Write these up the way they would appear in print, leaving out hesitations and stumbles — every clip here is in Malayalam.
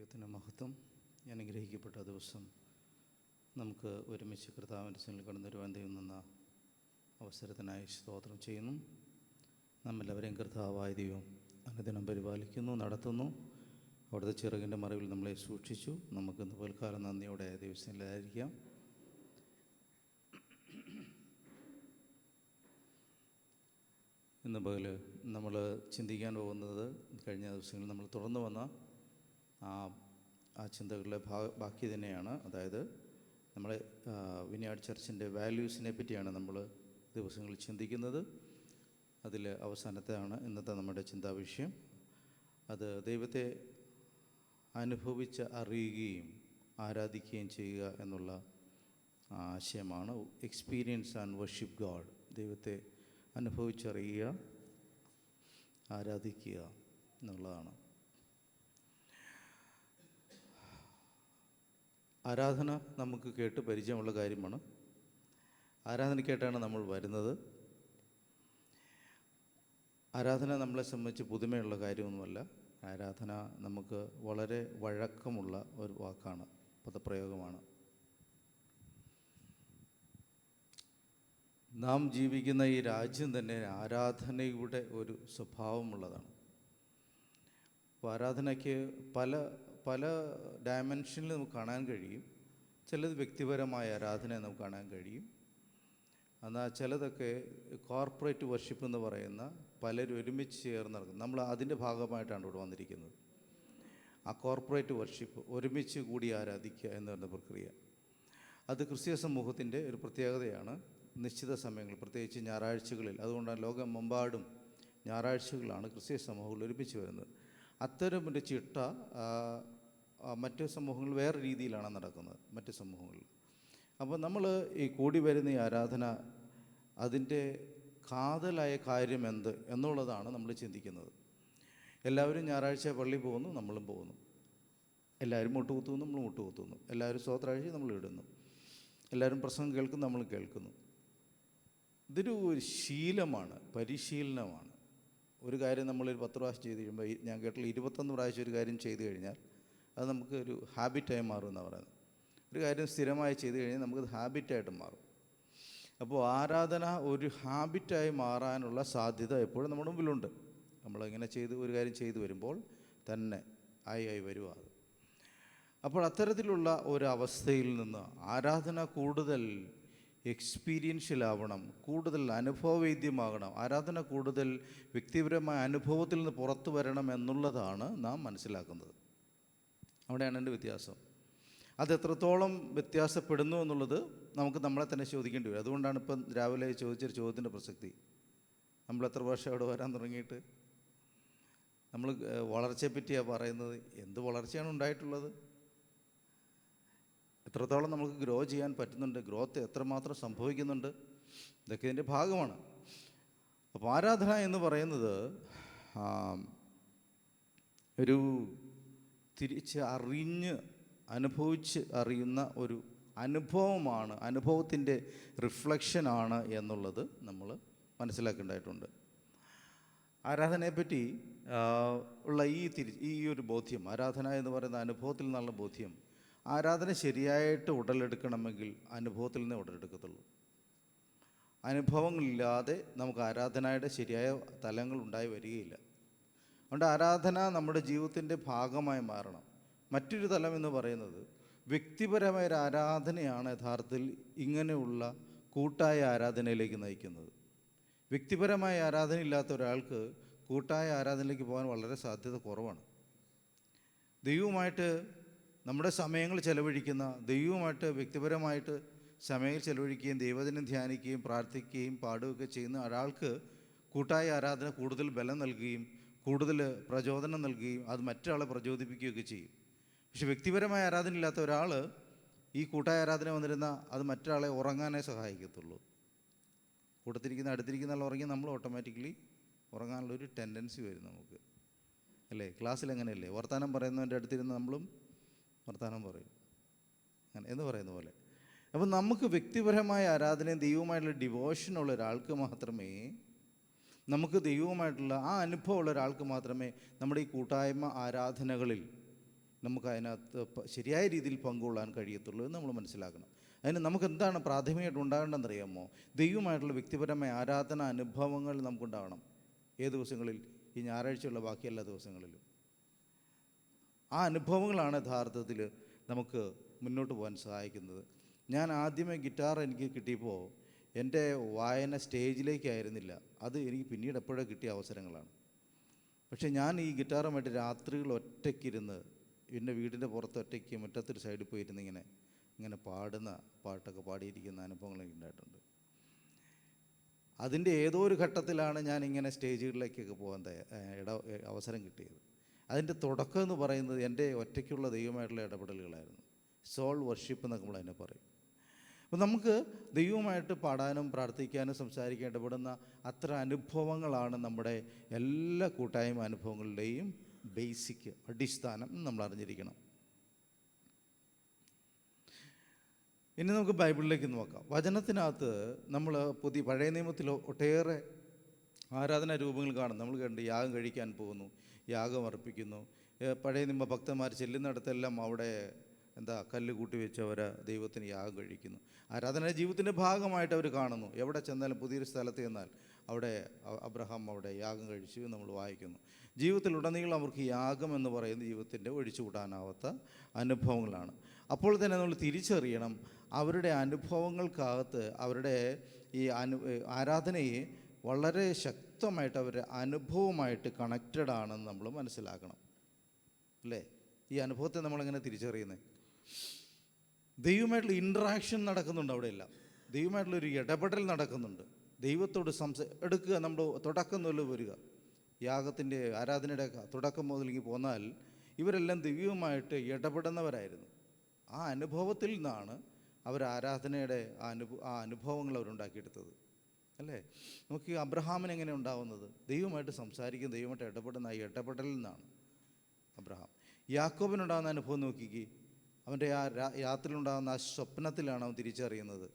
ദൈവത്തിന് മഹത്വം. അനുഗ്രഹിക്കപ്പെട്ട ദിവസം നമുക്ക് ഒരുമിച്ച് കർത്താവിൻ്റെ സന്നിധിയിൽ കടന്നു വരുവാൻ ദൈവം നിന്ന അവസരത്തിനായി സ്തോത്രം ചെയ്യുന്നു. നമ്മെല്ലാവരെയും കർത്താവായ ദൈവം അനുദിനം പരിപാലിക്കുന്നു, നടത്തുന്നു. അവിടുത്തെ ചിറകിൻ്റെ മറവിൽ നമ്മളെ സൂക്ഷിച്ചു. നമുക്കിന്ന് പൽക്കാലം നന്ദിയോടെ ദൈവസന്നിധിയിലായിരിക്കാം. ഇന്ന് പകൽ നമ്മൾ ചിന്തിക്കാൻ പോകുന്നത് കഴിഞ്ഞ ദിവസങ്ങളിൽ നമ്മൾ തുടർന്ന് വന്ന ആ ചിന്തകളുടെ ബാക്കി തന്നെയാണ്. അതായത് നമ്മളെ വിനിയാർഡ് ചർച്ചിൻ്റെ വാല്യൂസിനെ പറ്റിയാണ് നമ്മൾ ദിവസങ്ങളിൽ ചിന്തിക്കുന്നത്. അതിൽ അവസാനത്തെയാണ് ഇന്നത്തെ നമ്മുടെ ചിന്താവിഷയം. അത് ദൈവത്തെ അനുഭവിച്ച് അറിയുകയും ആരാധിക്കുകയും ചെയ്യുക എന്നുള്ള ആശയമാണ്. Experience and worship God. ദൈവത്തെ അനുഭവിച്ചറിയുക, ആരാധിക്കുക എന്നുള്ളതാണ്. ആരാധന നമുക്ക് കേട്ട് പരിചയമുള്ള കാര്യമാണ്. ആരാധനയ്ക്കായിട്ടാണ് നമ്മൾ വരുന്നത്. ആരാധന നമ്മളെ സംബന്ധിച്ച് പുതുമയുള്ള കാര്യമൊന്നുമല്ല. ആരാധന നമുക്ക് വളരെ വഴക്കമുള്ള ഒരു വാക്കാണ്, പദപ്രയോഗമാണ്. നാം ജീവിക്കുന്ന ഈ രാജ്യം തന്നെ ആരാധനയുടെ ഒരു സ്വഭാവമുള്ളതാണ്. അപ്പോൾ ആരാധനയ്ക്ക് പല ഡയമെൻഷനിൽ നമുക്ക് കാണാൻ കഴിയും. ചിലത് വ്യക്തിപരമായ ആരാധനയെ നമുക്ക് കാണാൻ കഴിയും. എന്നാൽ ചിലതൊക്കെ കോർപ്പറേറ്റ് വർഷിപ്പ് എന്ന് പറയുന്ന പലരും ഒരുമിച്ച് ചേർന്ന് നടക്കും. നമ്മൾ അതിൻ്റെ ഭാഗമായിട്ടാണ് ഇവിടെ വന്നിരിക്കുന്നത്. ആ കോർപ്പറേറ്റ് വർഷിപ്പ്, ഒരുമിച്ച് കൂടി ആരാധിക്കുക എന്ന് പറയുന്ന പ്രക്രിയ, അത് ക്രിസ്തീയ സമൂഹത്തിൻ്റെ ഒരു പ്രത്യേകതയാണ്. നിശ്ചിത സമയങ്ങൾ, പ്രത്യേകിച്ച് ഞായറാഴ്ചകളിൽ, അതുകൊണ്ടാണ് ലോകമെമ്പാടും ഞായറാഴ്ചകളാണ് ക്രിസ്തീയ സമൂഹങ്ങൾ ഒരുമിച്ച് വരുന്നത്. അത്തരം ഒരു ചിട്ട മറ്റ് സമൂഹങ്ങൾ വേറെ രീതിയിലാണ് നടക്കുന്നത്, മറ്റ് സമൂഹങ്ങളിൽ. അപ്പോൾ നമ്മൾ ഈ കൂടി വരുന്ന ഈ ആരാധന, അതിൻ്റെ കാതലായ കാര്യം എന്ത് എന്നുള്ളതാണ് നമ്മൾ ചിന്തിക്കുന്നത്. എല്ലാവരും ഞായറാഴ്ച പള്ളിയിൽ പോകുന്നു, നമ്മളും പോകുന്നു. എല്ലാവരും മുട്ടുകുത്തുന്നു, നമ്മൾ മുട്ടുകുത്തുന്നു. എല്ലാവരും സ്തോത്രാഴ്ച നമ്മൾ ഇടുന്നു. എല്ലാവരും പ്രസംഗം കേൾക്കുന്നു, നമ്മൾ കേൾക്കുന്നു. ഇതൊരു ശീലമാണ്, പരിശീലനമാണ്. ഒരു കാര്യം നമ്മളൊരു 10 പ്രാവശ്യം ചെയ്ത് കഴിയുമ്പോൾ, ഞാൻ കേട്ടില്ല 21 പ്രാവശ്യം ഒരു കാര്യം ചെയ്ത് കഴിഞ്ഞാൽ അത് നമുക്ക് ഒരു ഹാബിറ്റായി മാറും എന്നാണ് പറയുന്നത്. ഒരു കാര്യം സ്ഥിരമായി ചെയ്ത് കഴിഞ്ഞാൽ നമുക്കത് ഹാബിറ്റായിട്ട് മാറും. അപ്പോൾ ആരാധന ഒരു ഹാബിറ്റായി മാറാനുള്ള സാധ്യത എപ്പോഴും നമ്മുടെ മുമ്പിലുണ്ട്. നമ്മളിങ്ങനെ ഒരു കാര്യം ചെയ്തു വരുമ്പോൾ തന്നെ ആയി വരുക അത്. അപ്പോൾ അത്തരത്തിലുള്ള ഒരവസ്ഥയിൽ നിന്ന് ആരാധന കൂടുതൽ എക്സ്പീരിയൻഷ്യലാവണം, കൂടുതൽ അനുഭവവേദ്യമാകണം. ആരാധന കൂടുതൽ വ്യക്തിപരമായ അനുഭവത്തിൽ നിന്ന് പുറത്തു വരണം എന്നുള്ളതാണ് നാം മനസ്സിലാക്കുന്നത്. അവിടെയാണ് എൻ്റെ വ്യത്യാസം. അത് എത്രത്തോളം വ്യത്യാസപ്പെടുന്നു എന്നുള്ളത് നമുക്ക് നമ്മളെ തന്നെ ചോദിക്കേണ്ടി വരും. അതുകൊണ്ടാണ് ഇപ്പം രാവിലെ ചോദിച്ചൊരു ചോദ്യത്തിൻ്റെ പ്രസക്തി. നമ്മൾ എത്ര വർഷം അവിടെ വരാൻ തുടങ്ങിയിട്ട്? നമ്മൾ വളർച്ചയെ പറ്റിയാണ് പറയുന്നത്. എന്ത് വളർച്ചയാണ് ഉണ്ടായിട്ടുള്ളത്? എത്രത്തോളം നമുക്ക് ഗ്രോ ചെയ്യാൻ പറ്റുന്നുണ്ട്? ഗ്രോത്ത് എത്രമാത്രം സംഭവിക്കുന്നുണ്ട്? ഇതൊക്കെ ഇതിൻ്റെ ഭാഗമാണ്. അപ്പോൾ ആരാധന എന്ന് പറയുന്നത് ഒരു തിരിച്ച് അറിഞ്ഞ് അനുഭവിച്ച് അറിയുന്ന ഒരു അനുഭവമാണ്, അനുഭവത്തിൻ്റെ റിഫ്ലക്ഷനാണ് എന്നുള്ളത് നമ്മൾ മനസ്സിലാക്കേണ്ടതായിട്ടുണ്ട്. ആരാധനയെപ്പറ്റി ഉള്ള ഈ ഒരു ബോധ്യം, ആരാധന എന്ന് പറയുന്ന അനുഭവത്തിൽ നിന്നുള്ള ബോധ്യം, ആരാധന ശരിയായിട്ട് ഉടലെടുക്കണമെങ്കിൽ അനുഭവത്തിൽ നിന്നേ ഉടലെടുക്കത്തുള്ളൂ. അനുഭവങ്ങളില്ലാതെ നമുക്ക് ആരാധനയുടെ ശരിയായ തലങ്ങൾ ഉണ്ടായി വരികയില്ല. അതുകൊണ്ട് ആരാധന നമ്മുടെ ജീവിതത്തിൻ്റെ ഭാഗമായി മാറണം. മറ്റൊരു തലം എന്ന് പറയുന്നത് വ്യക്തിപരമായ ഒരു ആരാധനയാണ് യഥാർത്ഥത്തിൽ ഇങ്ങനെയുള്ള കൂട്ടായ ആരാധനയിലേക്ക് നയിക്കുന്നത്. വ്യക്തിപരമായ ആരാധന ഇല്ലാത്ത ഒരാൾക്ക് കൂട്ടായ ആരാധനയിലേക്ക് പോകാൻ വളരെ സാധ്യത കുറവാണ്. ദൈവവുമായിട്ട് നമ്മുടെ സമയങ്ങൾ ചെലവഴിക്കുന്ന, ദൈവവുമായിട്ട് വ്യക്തിപരമായിട്ട് സമയങ്ങൾ ചെലവഴിക്കുകയും ദൈവദിനം ധ്യാനിക്കുകയും പ്രാർത്ഥിക്കുകയും പാടുകയൊക്കെ ചെയ്യുന്ന ഒരാൾക്ക് കൂട്ടായ ആരാധന കൂടുതൽ ബലം നൽകുകയും കൂടുതൽ പ്രചോദനം നൽകുകയും അത് മറ്റൊരാളെ പ്രചോദിപ്പിക്കുകയൊക്കെ ചെയ്യും. പക്ഷെ വ്യക്തിപരമായ ആരാധന ഇല്ലാത്ത ഒരാൾ ഈ കൂട്ടായ ആരാധന വന്നിരുന്ന അത് മറ്റൊരാളെ ഉറങ്ങാനേ സഹായിക്കത്തുള്ളൂ. അടുത്തിരിക്കുന്ന ആൾ ഉറങ്ങി നമ്മൾ ഓട്ടോമാറ്റിക്കലി ഉറങ്ങാനുള്ളൊരു ടെൻഡൻസി വരും നമുക്ക്, അല്ലേ? ക്ലാസ്സിൽ അങ്ങനെയല്ലേ? വർത്തമാനം പറയുന്നവൻ്റെ അടുത്തിരുന്ന് നമ്മളും വർത്തമാനം പറയും, അങ്ങനെ എന്ന് പറയുന്ന പോലെ. അപ്പം നമുക്ക് വ്യക്തിപരമായ ആരാധനയും ദൈവവുമായിട്ടുള്ള ഡിവോഷനുള്ള ഒരാൾക്ക് മാത്രമേ, നമുക്ക് ദൈവവുമായിട്ടുള്ള ആ അനുഭവമുള്ള ഒരാൾക്ക് മാത്രമേ നമ്മുടെ ഈ കൂട്ടായ്മ ആരാധനകളിൽ നമുക്ക് അതിനകത്ത് ശരിയായ രീതിയിൽ പങ്കുകൊള്ളാൻ കഴിയത്തുള്ളൂ എന്ന് നമ്മൾ മനസ്സിലാക്കണം. അതിന് നമുക്ക് എന്താണ് പ്രാഥമികമായിട്ട് ഉണ്ടാകേണ്ടതെന്ന് അറിയാമോ? ദൈവമായിട്ടുള്ള വ്യക്തിപരമായ ആരാധന അനുഭവങ്ങൾ നമുക്കുണ്ടാകണം. ഏത് ദിവസങ്ങളിൽ? ഈ ഞായറാഴ്ചയുള്ള ബാക്കി എല്ലാ ദിവസങ്ങളിലും. ആ അനുഭവങ്ങളാണ് യഥാർത്ഥത്തിൽ നമുക്ക് മുന്നോട്ട് പോകാൻ സഹായിക്കുന്നത്. ഞാൻ ആദ്യമേ ഗിറ്റാർ എനിക്ക് കിട്ടിയപ്പോൾ എൻ്റെ വായന സ്റ്റേജിലേക്കായിരുന്നില്ല. അത് എനിക്ക് പിന്നീട് എപ്പോഴോ കിട്ടിയ അവസരങ്ങളാണ്. പക്ഷേ ഞാൻ ഈ ഗിറ്റാറുമായിട്ട് രാത്രികൾ ഒറ്റയ്ക്കിരുന്ന് എൻ്റെ വീടിൻ്റെ പുറത്ത് ഒറ്റയ്ക്ക് മുറ്റത്തൊരു സൈഡിൽ പോയിരുന്ന് ഇങ്ങനെ പാടുന്ന പാട്ടൊക്കെ പാടിയിരിക്കുന്ന അനുഭവങ്ങൾ ഉണ്ടായിട്ടുണ്ട്. അതിൻ്റെ ഏതോ ഒരു ഘട്ടത്തിലാണ് ഞാൻ ഇങ്ങനെ സ്റ്റേജുകളിലേക്കൊക്കെ പോകാൻ അവസരം കിട്ടിയത്. അതിൻ്റെ തുടക്കം എന്ന് പറയുന്നത് എൻ്റെ ഒറ്റയ്ക്കുള്ള ദൈവമായിട്ടുള്ള ഇടപെടലുകളായിരുന്നു. സോൾ വർഷിപ്പ് എന്നൊക്കെ നമ്മൾ അതിനെ പറയും. അപ്പോൾ നമുക്ക് ദൈവമായിട്ട് പാടാനും പ്രാർത്ഥിക്കാനും സംസാരിക്കാൻ ഇടപെടുന്ന അത്ര അനുഭവങ്ങളാണ് നമ്മുടെ എല്ലാ കൂട്ടായ്മ അനുഭവങ്ങളുടെയും ബേസിക് അടിസ്ഥാനം നമ്മൾ അറിഞ്ഞിരിക്കണം. ഇനി നമുക്ക് ബൈബിളിലേക്ക് നോക്കാം. വചനത്തിനകത്ത് നമ്മൾ പഴയ നിയമത്തിൽ ഒട്ടേറെ ആരാധനാ രൂപങ്ങൾ കാണും. നമ്മൾ കണ്ട് യാഗം കഴിക്കാൻ പോകുന്നു, യാഗം അർപ്പിക്കുന്നു. പഴയ നിയമ ഭക്തന്മാർ ചെല്ലുന്നിടത്തെല്ലാം അവിടെ കല്ല് കൂട്ടി വെച്ച് അവർ ദൈവത്തിന് യാഗം കഴിക്കുന്നു. ആരാധന ജീവിതത്തിൻ്റെ ഭാഗമായിട്ട് അവർ കാണുന്നു. എവിടെ ചെന്നാലും പുതിയൊരു സ്ഥലത്ത് ചെന്നാൽ അവിടെ അബ്രഹാം അവിടെ യാഗം കഴിച്ചു നമ്മൾ വായിക്കുന്നു. ജീവിതത്തിലുടനീളം അവർക്ക് യാഗം എന്ന് പറയുന്നത് ജീവിതത്തിൻ്റെ ഒഴിച്ചുകൂടാനാവാത്ത അനുഭവങ്ങളാണ്. അപ്പോൾ തന്നെ നമ്മൾ തിരിച്ചറിയണം, അവരുടെ അനുഭവങ്ങൾക്കകത്ത് അവരുടെ ഈ ആരാധനയെ വളരെ ശക്തമായിട്ട് അവരുടെ അനുഭവമായിട്ട് കണക്റ്റഡ് ആണെന്ന് നമ്മൾ മനസ്സിലാക്കണം. അല്ലേ? ഈ അനുഭവത്തെ നമ്മളെങ്ങനെ തിരിച്ചറിയുന്നത്? ദൈവമായിട്ടുള്ള ഇൻട്രാക്ഷൻ നടക്കുന്നുണ്ട് അവിടെയെല്ലാം. ദൈവമായിട്ടുള്ളൊരു ഇടപെടൽ നടക്കുന്നുണ്ട്. ദൈവത്തോട് എടുക്കുക. നമ്മൾ തുടക്കം മുതൽ വരിക, യാഗത്തിൻ്റെ ആരാധനയുടെ തുടക്കം മുതലേക്ക് പോന്നാൽ ഇവരെല്ലാം ദൈവവുമായിട്ട് ഇടപെടുന്നവരായിരുന്നു. ആ അനുഭവത്തിൽ നിന്നാണ് അവർ ആരാധനയുടെ ആ അനുഭവങ്ങൾ അവരുണ്ടാക്കിയെടുത്തത്. അല്ലേ? നമുക്ക് അബ്രഹാമിന് എങ്ങനെ ഉണ്ടാവുന്നത്? ദൈവമായിട്ട് സംസാരിക്കും, ദൈവമായിട്ട് ഇടപെടുന്ന ആ ഇടപെടലിൽ നിന്നാണ് അബ്രഹാം. യാക്കോബിനുണ്ടാകുന്ന അനുഭവം നോക്കിക്കേ. അവൻ്റെ ആ യാത്രയിലുണ്ടാകുന്ന ആ സ്വപ്നത്തിലാണ് അവൻ തിരിച്ചറിയുന്നത്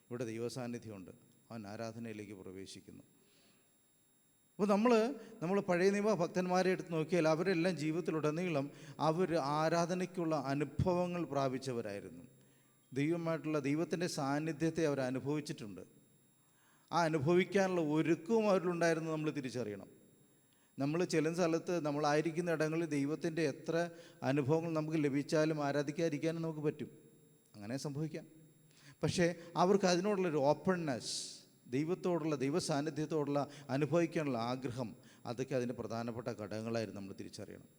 ഇവിടെ ദൈവസാന്നിധ്യമുണ്ട്. അവൻ ആരാധനയിലേക്ക് പ്രവേശിക്കുന്നു. അപ്പോൾ നമ്മൾ പഴയ നിയമ ഭക്തന്മാരെ എടുത്ത് നോക്കിയാൽ അവരെല്ലാം ജീവിതത്തിലുടനീളം അവർ ആരാധനയ്ക്കുള്ള അനുഭവങ്ങൾ പ്രാപിച്ചവരായിരുന്നു. ദൈവത്തിൻ്റെ സാന്നിധ്യത്തെ അവർ അനുഭവിച്ചിട്ടുണ്ട്. ആ അനുഭവിക്കാനുള്ള ഒരുക്കവും അവരിലുണ്ടായിരുന്നു. നമ്മൾ തിരിച്ചറിയണം. നമ്മൾ ചില സ്ഥലത്ത് നമ്മളായിരിക്കുന്ന ഇടങ്ങളിൽ ദൈവത്തിൻ്റെ എത്ര അനുഭവങ്ങൾ നമുക്ക് ലഭിച്ചാലും ആരാധിക്കാതിരിക്കാനും നമുക്ക് പറ്റും. അങ്ങനെ സംഭവിക്കാം. പക്ഷേ അവർക്ക് അതിനോടുള്ളൊരു ഓപ്പൺനെസ്, ദൈവത്തോടുള്ള ദൈവ സാന്നിധ്യത്തോടുള്ള അനുഭവിക്കാനുള്ള ആഗ്രഹം, അതൊക്കെ അതിൻ്റെ പ്രധാനപ്പെട്ട ഘടകങ്ങളായിരുന്നു നമ്മൾ തിരിച്ചറിയണം.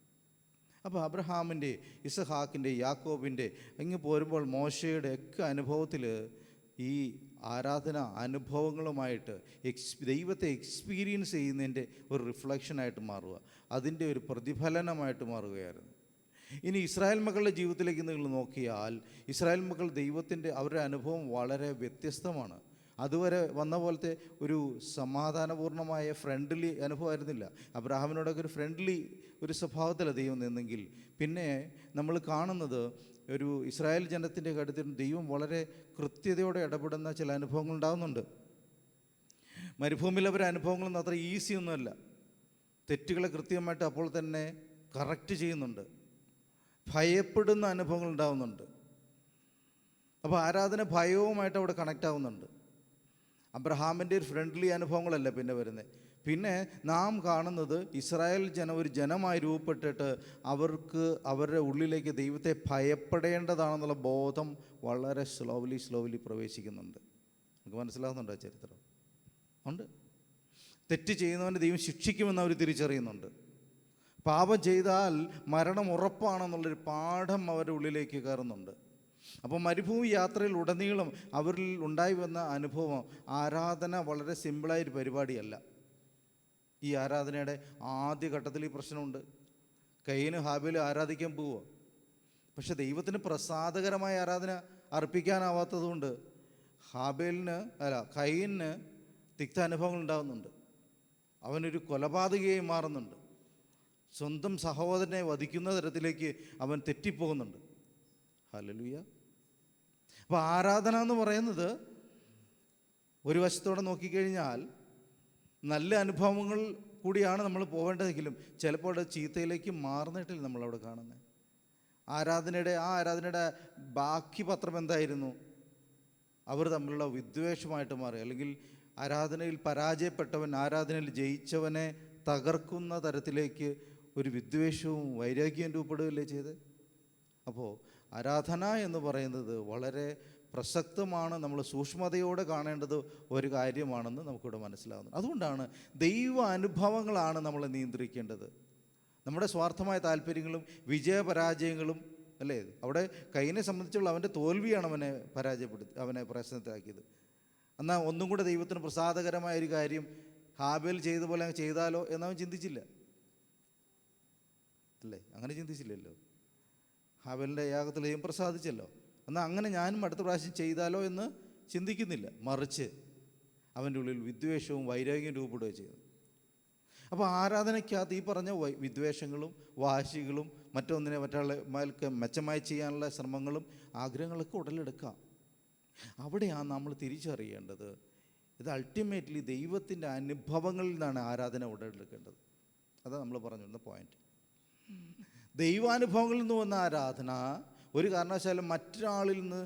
അപ്പോൾ അബ്രഹാമിൻ്റെ, ഇസഹാക്കിൻ്റെ, യാക്കോബിൻ്റെ ഇങ്ങ് പോരുമ്പോൾ മോശയുടെ ഒക്കെ അനുഭവത്തിൽ ഈ ആരാധന അനുഭവങ്ങളുമായിട്ട് ദൈവത്തെ എക്സ്പീരിയൻസ് ചെയ്യുന്നതിൻ്റെ ഒരു റിഫ്ലക്ഷനായിട്ട് മാറുക, അതിൻ്റെ ഒരു പ്രതിഫലനമായിട്ട് മാറുകയായിരുന്നു. ഇനി ഇസ്രായേൽ മക്കളുടെ ജീവിതത്തിലേക്ക് നിങ്ങൾ നോക്കിയാൽ ഇസ്രായേൽ മക്കൾ ദൈവത്തിൻ്റെ അവരുടെ അനുഭവം വളരെ വ്യത്യസ്തമാണ്. അതുവരെ വന്ന പോലത്തെ ഒരു സമാധാനപൂർണ്ണമായ ഫ്രണ്ട്ലി അനുഭവമായിരുന്നില്ല. അബ്രഹാമിനോടൊക്കെ ഒരു ഫ്രണ്ട്ലി ഒരു സ്വഭാവത്തിലാണ് ദൈവം നിന്നെങ്കിൽ, പിന്നെ നമ്മൾ കാണുന്നത് ഒരു ഇസ്രായേൽ ജനത്തിൻ്റെ കാര്യത്തിൽ ദൈവം വളരെ കൃത്യതയോടെ ഇടപെടുന്ന ചില അനുഭവങ്ങൾ ഉണ്ടാകുന്നുണ്ട്. മരുഭൂമിയിൽ അവരുടെ അനുഭവങ്ങളൊന്നും അത്ര ഈസി ഒന്നുമല്ല. തെറ്റുകളെ കൃത്യമായിട്ട് അപ്പോൾ തന്നെ കറക്റ്റ് ചെയ്യുന്നുണ്ട്. ഭയപ്പെടുന്ന അനുഭവങ്ങൾ ഉണ്ടാകുന്നുണ്ട്. അപ്പോൾ ആരാധന ഭയവുമായിട്ട് അവിടെ കണക്റ്റ് ആവുന്നുണ്ട്. അബ്രഹാമിൻ്റെ ഒരു ഫ്രണ്ട്ലി അനുഭവങ്ങളല്ല പിന്നെ വരുന്നത്. പിന്നെ നാം കാണുന്നത് ഇസ്രായേൽ ഒരു ജനമായി രൂപപ്പെട്ടിട്ട് അവർക്ക് അവരുടെ ഉള്ളിലേക്ക് ദൈവത്തെ ഭയപ്പെടേണ്ടതാണെന്നുള്ള ബോധം വളരെ സ്ലോലി പ്രവേശിക്കുന്നുണ്ട്. നമുക്ക് മനസ്സിലാകുന്നുണ്ടോ? ചരിത്രം ഉണ്ട്. തെറ്റ് ചെയ്യുന്നവനെ ദൈവം ശിക്ഷിക്കുമെന്ന് അവർ തിരിച്ചറിയുന്നുണ്ട്. പാപം ചെയ്താൽ മരണം ഉറപ്പാണെന്നുള്ളൊരു പാഠം അവരുടെ ഉള്ളിലേക്ക് കയറുന്നുണ്ട്. അപ്പോൾ മരുഭൂമി യാത്രയിൽ ഉടനീളം അവരിൽ ഉണ്ടായി വന്ന അനുഭവം, ആരാധന വളരെ സിമ്പിളായൊരു പരിപാടിയല്ല. ഈ ആരാധനയുടെ ആദ്യഘട്ടത്തിൽ ഈ പ്രശ്നമുണ്ട്. കയ്യിന് ഹാബേൽ ആരാധിക്കാൻ പോവുക, പക്ഷെ ദൈവത്തിന് പ്രസാദകരമായ ആരാധന അർപ്പിക്കാനാവാത്തതുകൊണ്ട് കയ്യിന് തിക്ത അനുഭവങ്ങൾ ഉണ്ടാകുന്നുണ്ട്. അവനൊരു കൊലപാതകയായി മാറുന്നുണ്ട്. സ്വന്തം സഹോദരനെ വധിക്കുന്ന തരത്തിലേക്ക് അവൻ തെറ്റിപ്പോകുന്നുണ്ട്. ഹല്ലേലൂയ. അപ്പോൾ ആരാധന എന്ന് പറയുന്നത് ഒരു വശത്തോടെ നോക്കിക്കഴിഞ്ഞാൽ നല്ല അനുഭവങ്ങൾ കൂടിയാണ് നമ്മൾ പോകേണ്ടതെങ്കിലും ചിലപ്പോൾ ചീത്തയിലേക്ക് മാറുന്നിട്ടില്ല നമ്മളവിടെ കാണുന്നത്. ആരാധനയുടെ ബാക്കി പത്രം എന്തായിരുന്നു? അവർ തമ്മിലുള്ള വിദ്വേഷമായിട്ട് മാറി. അല്ലെങ്കിൽ ആരാധനയിൽ പരാജയപ്പെട്ടവൻ ആരാധനയിൽ ജയിച്ചവനെ തകർക്കുന്ന തരത്തിലേക്ക് ഒരു വിദ്വേഷവും വൈരാഗ്യവും രൂപപ്പെടുകയല്ലേ ചെയ്ത്. അപ്പോൾ ആരാധന എന്ന് പറയുന്നത് വളരെ പ്രസക്തമാണ്, നമ്മൾ സൂക്ഷ്മതയോടെ കാണേണ്ടത് ഒരു കാര്യമാണെന്ന് നമുക്കിവിടെ മനസ്സിലാകുന്നത്. അതുകൊണ്ടാണ് ദൈവ അനുഭവങ്ങളാണ് നമ്മളെ നിയന്ത്രിക്കേണ്ടത്. നമ്മുടെ സ്വാർത്ഥമായ താല്പര്യങ്ങളും വിജയപരാജയങ്ങളും അല്ലേ, അവിടെ കയ്യിനെ സംബന്ധിച്ചുള്ള അവൻ്റെ തോൽവിയാണ് അവനെ പ്രശ്നത്തിലാക്കിയത്. എന്നാൽ ഒന്നും കൂടെ ദൈവത്തിന് പ്രസാദകരമായ ഒരു കാര്യം ഹാബേൽ ചെയ്ത പോലെ ചെയ്താലോ എന്നവൻ ചിന്തിച്ചില്ല അല്ലേ, അങ്ങനെ ചിന്തിച്ചില്ലല്ലോ. ഹാബേലിൻ്റെ യാഗത്തിൽ ദൈവം പ്രസാദിച്ചല്ലോ, എന്നാൽ അങ്ങനെ ഞാനും അടുത്ത പ്രാവശ്യം ചെയ്താലോ എന്ന് ചിന്തിക്കുന്നില്ല. മറിച്ച് അവൻ്റെ ഉള്ളിൽ വിദ്വേഷവും വൈരാഗ്യവും രൂപപ്പെടുകയും ചെയ്തു. അപ്പോൾ ആരാധനയ്ക്കകത്ത് ഈ പറഞ്ഞ വിദ്വേഷങ്ങളും വാശികളും മറ്റൊന്നിനെ മറ്റുള്ള മെച്ചമായി ചെയ്യാനുള്ള ശ്രമങ്ങളും ആഗ്രഹങ്ങളൊക്കെ ഉടലെടുക്കാം. അവിടെയാണ് നമ്മൾ തിരിച്ചറിയേണ്ടത്, ഇത് അൾട്ടിമേറ്റ്ലി ദൈവത്തിൻ്റെ അനുഭവങ്ങളിൽ നിന്നാണ് ആരാധന ഉടലെടുക്കേണ്ടത്. അതാണ് നമ്മൾ പറഞ്ഞു വന്ന പോയിന്റ്. ദൈവാനുഭവങ്ങളിൽ നിന്ന് വന്ന ആരാധന ഒരു കാരണവശാലും മറ്റൊരാളിൽ നിന്ന്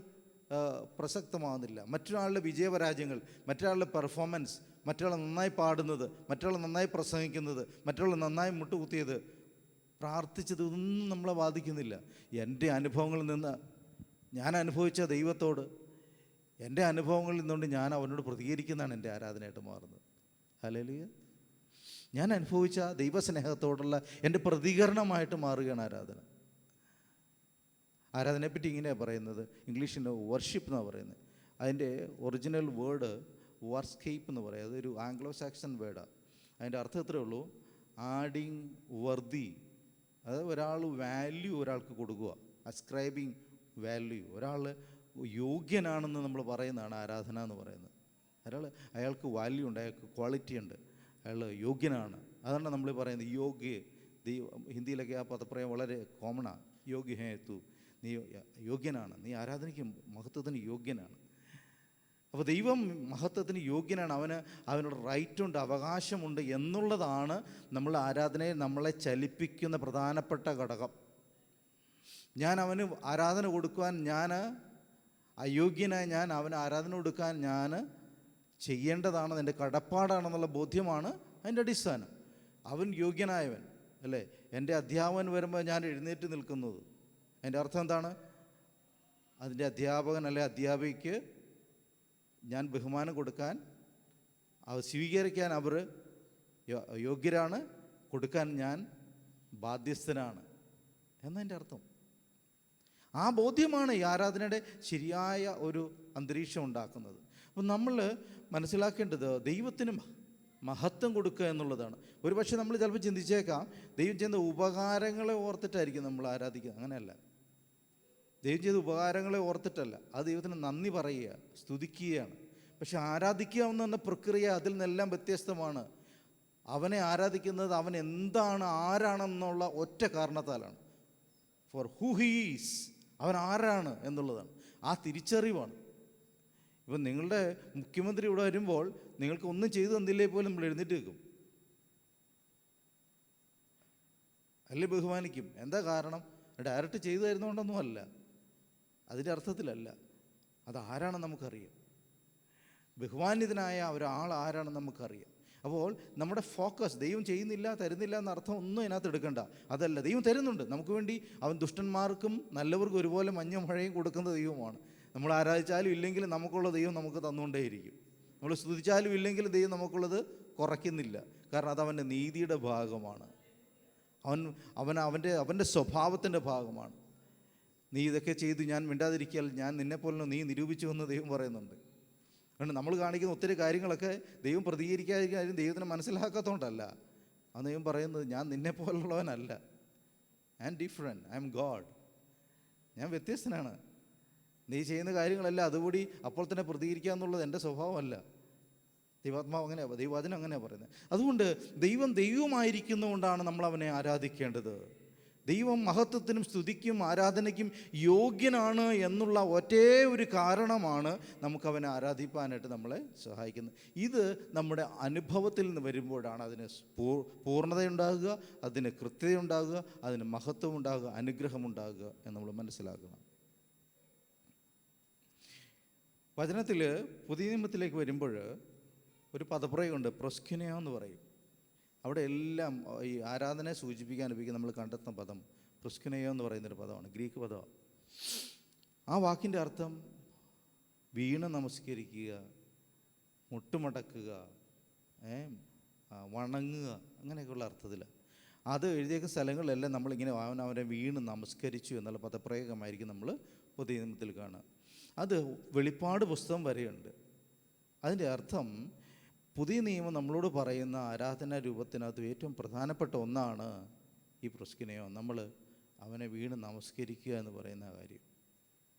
പ്രസക്തമാകുന്നില്ല. മറ്റൊരാളുടെ വിജയപരാജയങ്ങൾ, മറ്റൊരാളുടെ പെർഫോമൻസ്, മറ്റൊരാൾ നന്നായി പാടുന്നത്, മറ്റൊരാൾ നന്നായി പ്രസംഗിക്കുന്നത്, മറ്റൊരാൾ നന്നായി മുട്ടുകുത്തിയത്, പ്രാർത്ഥിച്ചത്, ഇതൊന്നും നമ്മളെ ബാധിക്കുന്നില്ല. എൻ്റെ അനുഭവങ്ങളിൽ നിന്ന്, ഞാൻ അനുഭവിച്ച ദൈവത്തോട് എൻ്റെ അനുഭവങ്ങളിൽ നിന്നുകൊണ്ട് ഞാൻ അവനോട് പ്രതികരിക്കുന്നതാണ് എൻ്റെ ആരാധനയായിട്ട് മാറുന്നത്. ഹല്ലേലൂയ. ഞാൻ അനുഭവിച്ച ദൈവസ്നേഹത്തോടുള്ള എൻ്റെ പ്രതികരണമായിട്ട് മാറുകയാണ് ആരാധന. ആരാധനയെപ്പറ്റി ഇങ്ങനെയാണ് പറയുന്നത്, ഇംഗ്ലീഷിൽ വർഷിപ്പ് എന്നാണ് പറയുന്നത്. അതിൻ്റെ ഒറിജിനൽ വേർഡ് വർസ്കേപ്പ് എന്ന് പറയും. അതൊരു ആംഗ്ലോ സാക്സൺ വേർഡാണ്. അതിൻ്റെ അർത്ഥം ഇത്രയേ ഉള്ളൂ, ആഡിങ് വർതി. അത് ഒരാൾ വാല്യൂ ഒരാൾക്ക് കൊടുക്കുക, അസ്ക്രൈബിങ് വാല്യൂ. ഒരാൾ യോഗ്യനാണെന്ന് നമ്മൾ പറയുന്നതാണ് ആരാധന എന്ന് പറയുന്നത്. അയാൾക്ക് വാല്യൂ ഉണ്ട്, അയാൾക്ക് ക്വാളിറ്റി ഉണ്ട്, അയാൾ യോഗ്യനാണ്. അതാണ് നമ്മൾ പറയുന്നത് യോഗ്യ. ഹിന്ദിയിലൊക്കെ ആ പദപ്രയം വളരെ കോമണാണ്. യോഗ്യ ഹേ തു, നീ യോഗ്യനാണ്, നീ ആരാധനയ്ക്ക് മഹത്വത്തിന് യോഗ്യനാണ്. അപ്പോൾ ദൈവം മഹത്വത്തിന് യോഗ്യനാണ്, അവനോട് റൈറ്റുണ്ട്, അവകാശമുണ്ട് എന്നുള്ളതാണ് നമ്മൾ ആരാധനയെ നമ്മളെ ചലിപ്പിക്കുന്ന പ്രധാനപ്പെട്ട ഘടകം. ഞാൻ അവന് ആരാധന കൊടുക്കുവാൻ, ഞാൻ അയോഗ്യനായ ഞാൻ അവന് ആരാധന കൊടുക്കാൻ ഞാൻ ചെയ്യേണ്ടതാണ്, എൻ്റെ കടപ്പാടാണെന്നുള്ള ബോധ്യമാണ് അതിൻ്റെ അടിസ്ഥാനം. അവൻ യോഗ്യനായവൻ അല്ലേ. എൻ്റെ അധ്യാപകൻ വരുമ്പോൾ ഞാൻ എഴുന്നേറ്റ് നിൽക്കുന്നത്, അതിൻ്റെ അർത്ഥം എന്താണ്? അതിൻ്റെ അധ്യാപകൻ അല്ലെ അധ്യാപികയ്ക്ക് ഞാൻ ബഹുമാനം കൊടുക്കാൻ, അത് സ്വീകരിക്കാൻ അവർ യോഗ്യരാണ്, കൊടുക്കാൻ ഞാൻ ബാധ്യസ്ഥനാണ് എന്നതിൻ്റെ അർത്ഥം. ആ ബോധ്യമാണ് ഈ ആരാധനയുടെ ശരിയായ ഒരു അന്തരീക്ഷം ഉണ്ടാക്കുന്നത്. അപ്പം നമ്മൾ മനസ്സിലാക്കേണ്ടത് ദൈവത്തിന് മഹത്വം കൊടുക്കുക എന്നുള്ളതാണ്. ഒരു പക്ഷേ നമ്മൾ ചിലപ്പോൾ ചിന്തിച്ചേക്കാം, ദൈവം ചെയ്യുന്ന ഉപകാരങ്ങളെ ഓർത്തിട്ടായിരിക്കും നമ്മൾ ആരാധിക്കുന്നത്. അങ്ങനെയല്ല, ദൈവം ചെയ്ത ഉപകാരങ്ങളെ ഓർത്തിട്ടല്ല, അത് ദൈവത്തിന് നന്ദി പറയുക, സ്തുതിക്കുകയാണ്. പക്ഷെ ആരാധിക്കുക എന്ന പ്രക്രിയ അതിൽ നിന്നെല്ലാം വ്യത്യസ്തമാണ്. അവനെ ആരാധിക്കുന്നത് അവൻ എന്താണ്, ആരാണെന്നുള്ള ഒറ്റ കാരണത്താലാണ്. ഫോർ ഹൂ ഹീ ഈസ്, അവൻ ആരാണ് എന്നുള്ളതാണ്, ആ തിരിച്ചറിവാണ്. ഇപ്പം നിങ്ങളുടെ മുഖ്യമന്ത്രി ഇവിടെ വരുമ്പോൾ നിങ്ങൾക്ക് ഒന്നും ചെയ്തു തന്നില്ലേ പോലും നമ്മൾ എഴുന്നേറ്റ് വെക്കും, അല്ലേ, ബഹുമാനിക്കും. എന്താ കാരണം? ഡയറക്റ്റ് ചെയ്തു തരുന്നതുകൊണ്ടൊന്നും അല്ല, അതിൻ്റെ അർത്ഥത്തിലല്ല. അതാരാണെന്ന് നമുക്കറിയാം. ബഹുമാന്യതനായ ഒരാൾ ആരാണെന്ന് നമുക്കറിയാം. അപ്പോൾ നമ്മുടെ ഫോക്കസ് ദൈവം ചെയ്യുന്നില്ല, തരുന്നില്ല എന്ന അർത്ഥം ഒന്നും ഇതിനകത്ത് എടുക്കണ്ട. അതല്ല, ദൈവം തരുന്നുണ്ട് നമുക്ക് വേണ്ടി. അവൻ ദുഷ്ടന്മാർക്കും നല്ലവർക്കും ഒരുപോലെ മഞ്ഞ മഴയും കൊടുക്കുന്ന ദൈവമാണ്. നമ്മൾ ആരാധിച്ചാലും ഇല്ലെങ്കിലും നമുക്കുള്ള ദൈവം നമുക്ക് തന്നുകൊണ്ടേയിരിക്കും. നമ്മൾ സ്തുതിച്ചാലും ഇല്ലെങ്കിലും ദൈവം നമുക്കുള്ളത് കുറയ്ക്കുന്നില്ല. കാരണം അതവൻ്റെ നീതിയുടെ ഭാഗമാണ്, അവൻ്റെ സ്വഭാവത്തിൻ്റെ ഭാഗമാണ്. നീ ഇതൊക്കെ ചെയ്തു ഞാൻ മിണ്ടാതിരിക്കാൽ ഞാൻ നിന്നെപ്പോലെ നീ നിരൂപിച്ചു എന്ന് ദൈവം പറയുന്നുണ്ട്. അതുകൊണ്ട് നമ്മൾ കാണിക്കുന്ന ഒത്തിരി കാര്യങ്ങളൊക്കെ ദൈവം പ്രതികരിക്കാതിരിക്കും ദൈവത്തിന് മനസ്സിലാക്കാത്തതുകൊണ്ടല്ല. അത് ദൈവം പറയുന്നത് ഞാൻ നിന്നെപ്പോലുള്ളവനല്ല, I am different, I am God, ഞാൻ വ്യത്യസ്തനാണ്. നീ ചെയ്യുന്ന കാര്യങ്ങളെല്ലാം അതുകൂടി അപ്പോൾ തന്നെ പ്രതികരിക്കുക എന്നുള്ളത് എൻ്റെ സ്വഭാവമല്ല. ദൈവാത്മാവ് അങ്ങനെയാണ്, ദൈവവചനം അങ്ങനെയാണ് പറയുന്നത്. അതുകൊണ്ട് ദൈവമായിരിക്കുന്നതുകൊണ്ടാണ് നമ്മൾ അവനെ ആരാധിക്കേണ്ടത്. ദൈവം മഹത്വത്തിനും സ്തുതിക്കും ആരാധനയ്ക്കും യോഗ്യനാണ് എന്നുള്ള ഒറ്റേ ഒരു കാരണമാണ് നമുക്കവനെ ആരാധിപ്പാനായിട്ട് നമ്മളെ സഹായിക്കുന്നത്. ഇത് നമ്മുടെ അനുഭവത്തിൽ നിന്ന് വരുമ്പോഴാണ് അതിന് പൂർണ്ണതയുണ്ടാകുക, അതിന് കൃത്യതയുണ്ടാകുക, അതിന് മഹത്വം ഉണ്ടാകുക, അനുഗ്രഹമുണ്ടാകുക എന്ന് നമ്മൾ മനസ്സിലാക്കണം. വചനത്തിൽ പുതിയ നിയമത്തിലേക്ക് വരുമ്പോൾ ഒരു പദപ്രയോഗമുണ്ട്, പ്രൊസ്ക്യുനയോ എന്ന് പറയും. അവിടെ എല്ലാം ഈ ആരാധനയെ സൂചിപ്പിക്കാൻ ഉപയോഗിക്കുക നമ്മൾ കണ്ടെത്തുന്ന പദം പ്രൊസ്ക്യുനയോ എന്ന് പറയുന്നൊരു പദമാണ്, ഗ്രീക്ക് പദമാണ്. ആ വാക്കിൻ്റെ അർത്ഥം വീണ് നമസ്കരിക്കുക, മുട്ടുമടക്കുക, വണങ്ങുക, അങ്ങനെയൊക്കെയുള്ള അർത്ഥത്തിലാണ്. അത് എഴുതിയേക്കുന്ന സ്ഥലങ്ങളിലെല്ലാം നമ്മളിങ്ങനെ അവനെ വീണ് നമസ്കരിച്ചു എന്നുള്ള പദപ്രയോഗമായിരിക്കും നമ്മൾ പുതിയ നിയമത്തിൽ കാണുക. അത് വെളിപ്പാട് പുസ്തകം വരെയുണ്ട്. അതിൻ്റെ അർത്ഥം പുതിയ നിയമം നമ്മളോട് പറയുന്ന ആരാധനാ രൂപത്തിനകത്ത് ഏറ്റവും പ്രധാനപ്പെട്ട ഒന്നാണ് ഈ പ്രൊസ്ക്യുനയോ, നമ്മൾ അവനെ വീണ് നമസ്കരിക്കുക എന്ന് പറയുന്ന കാര്യം.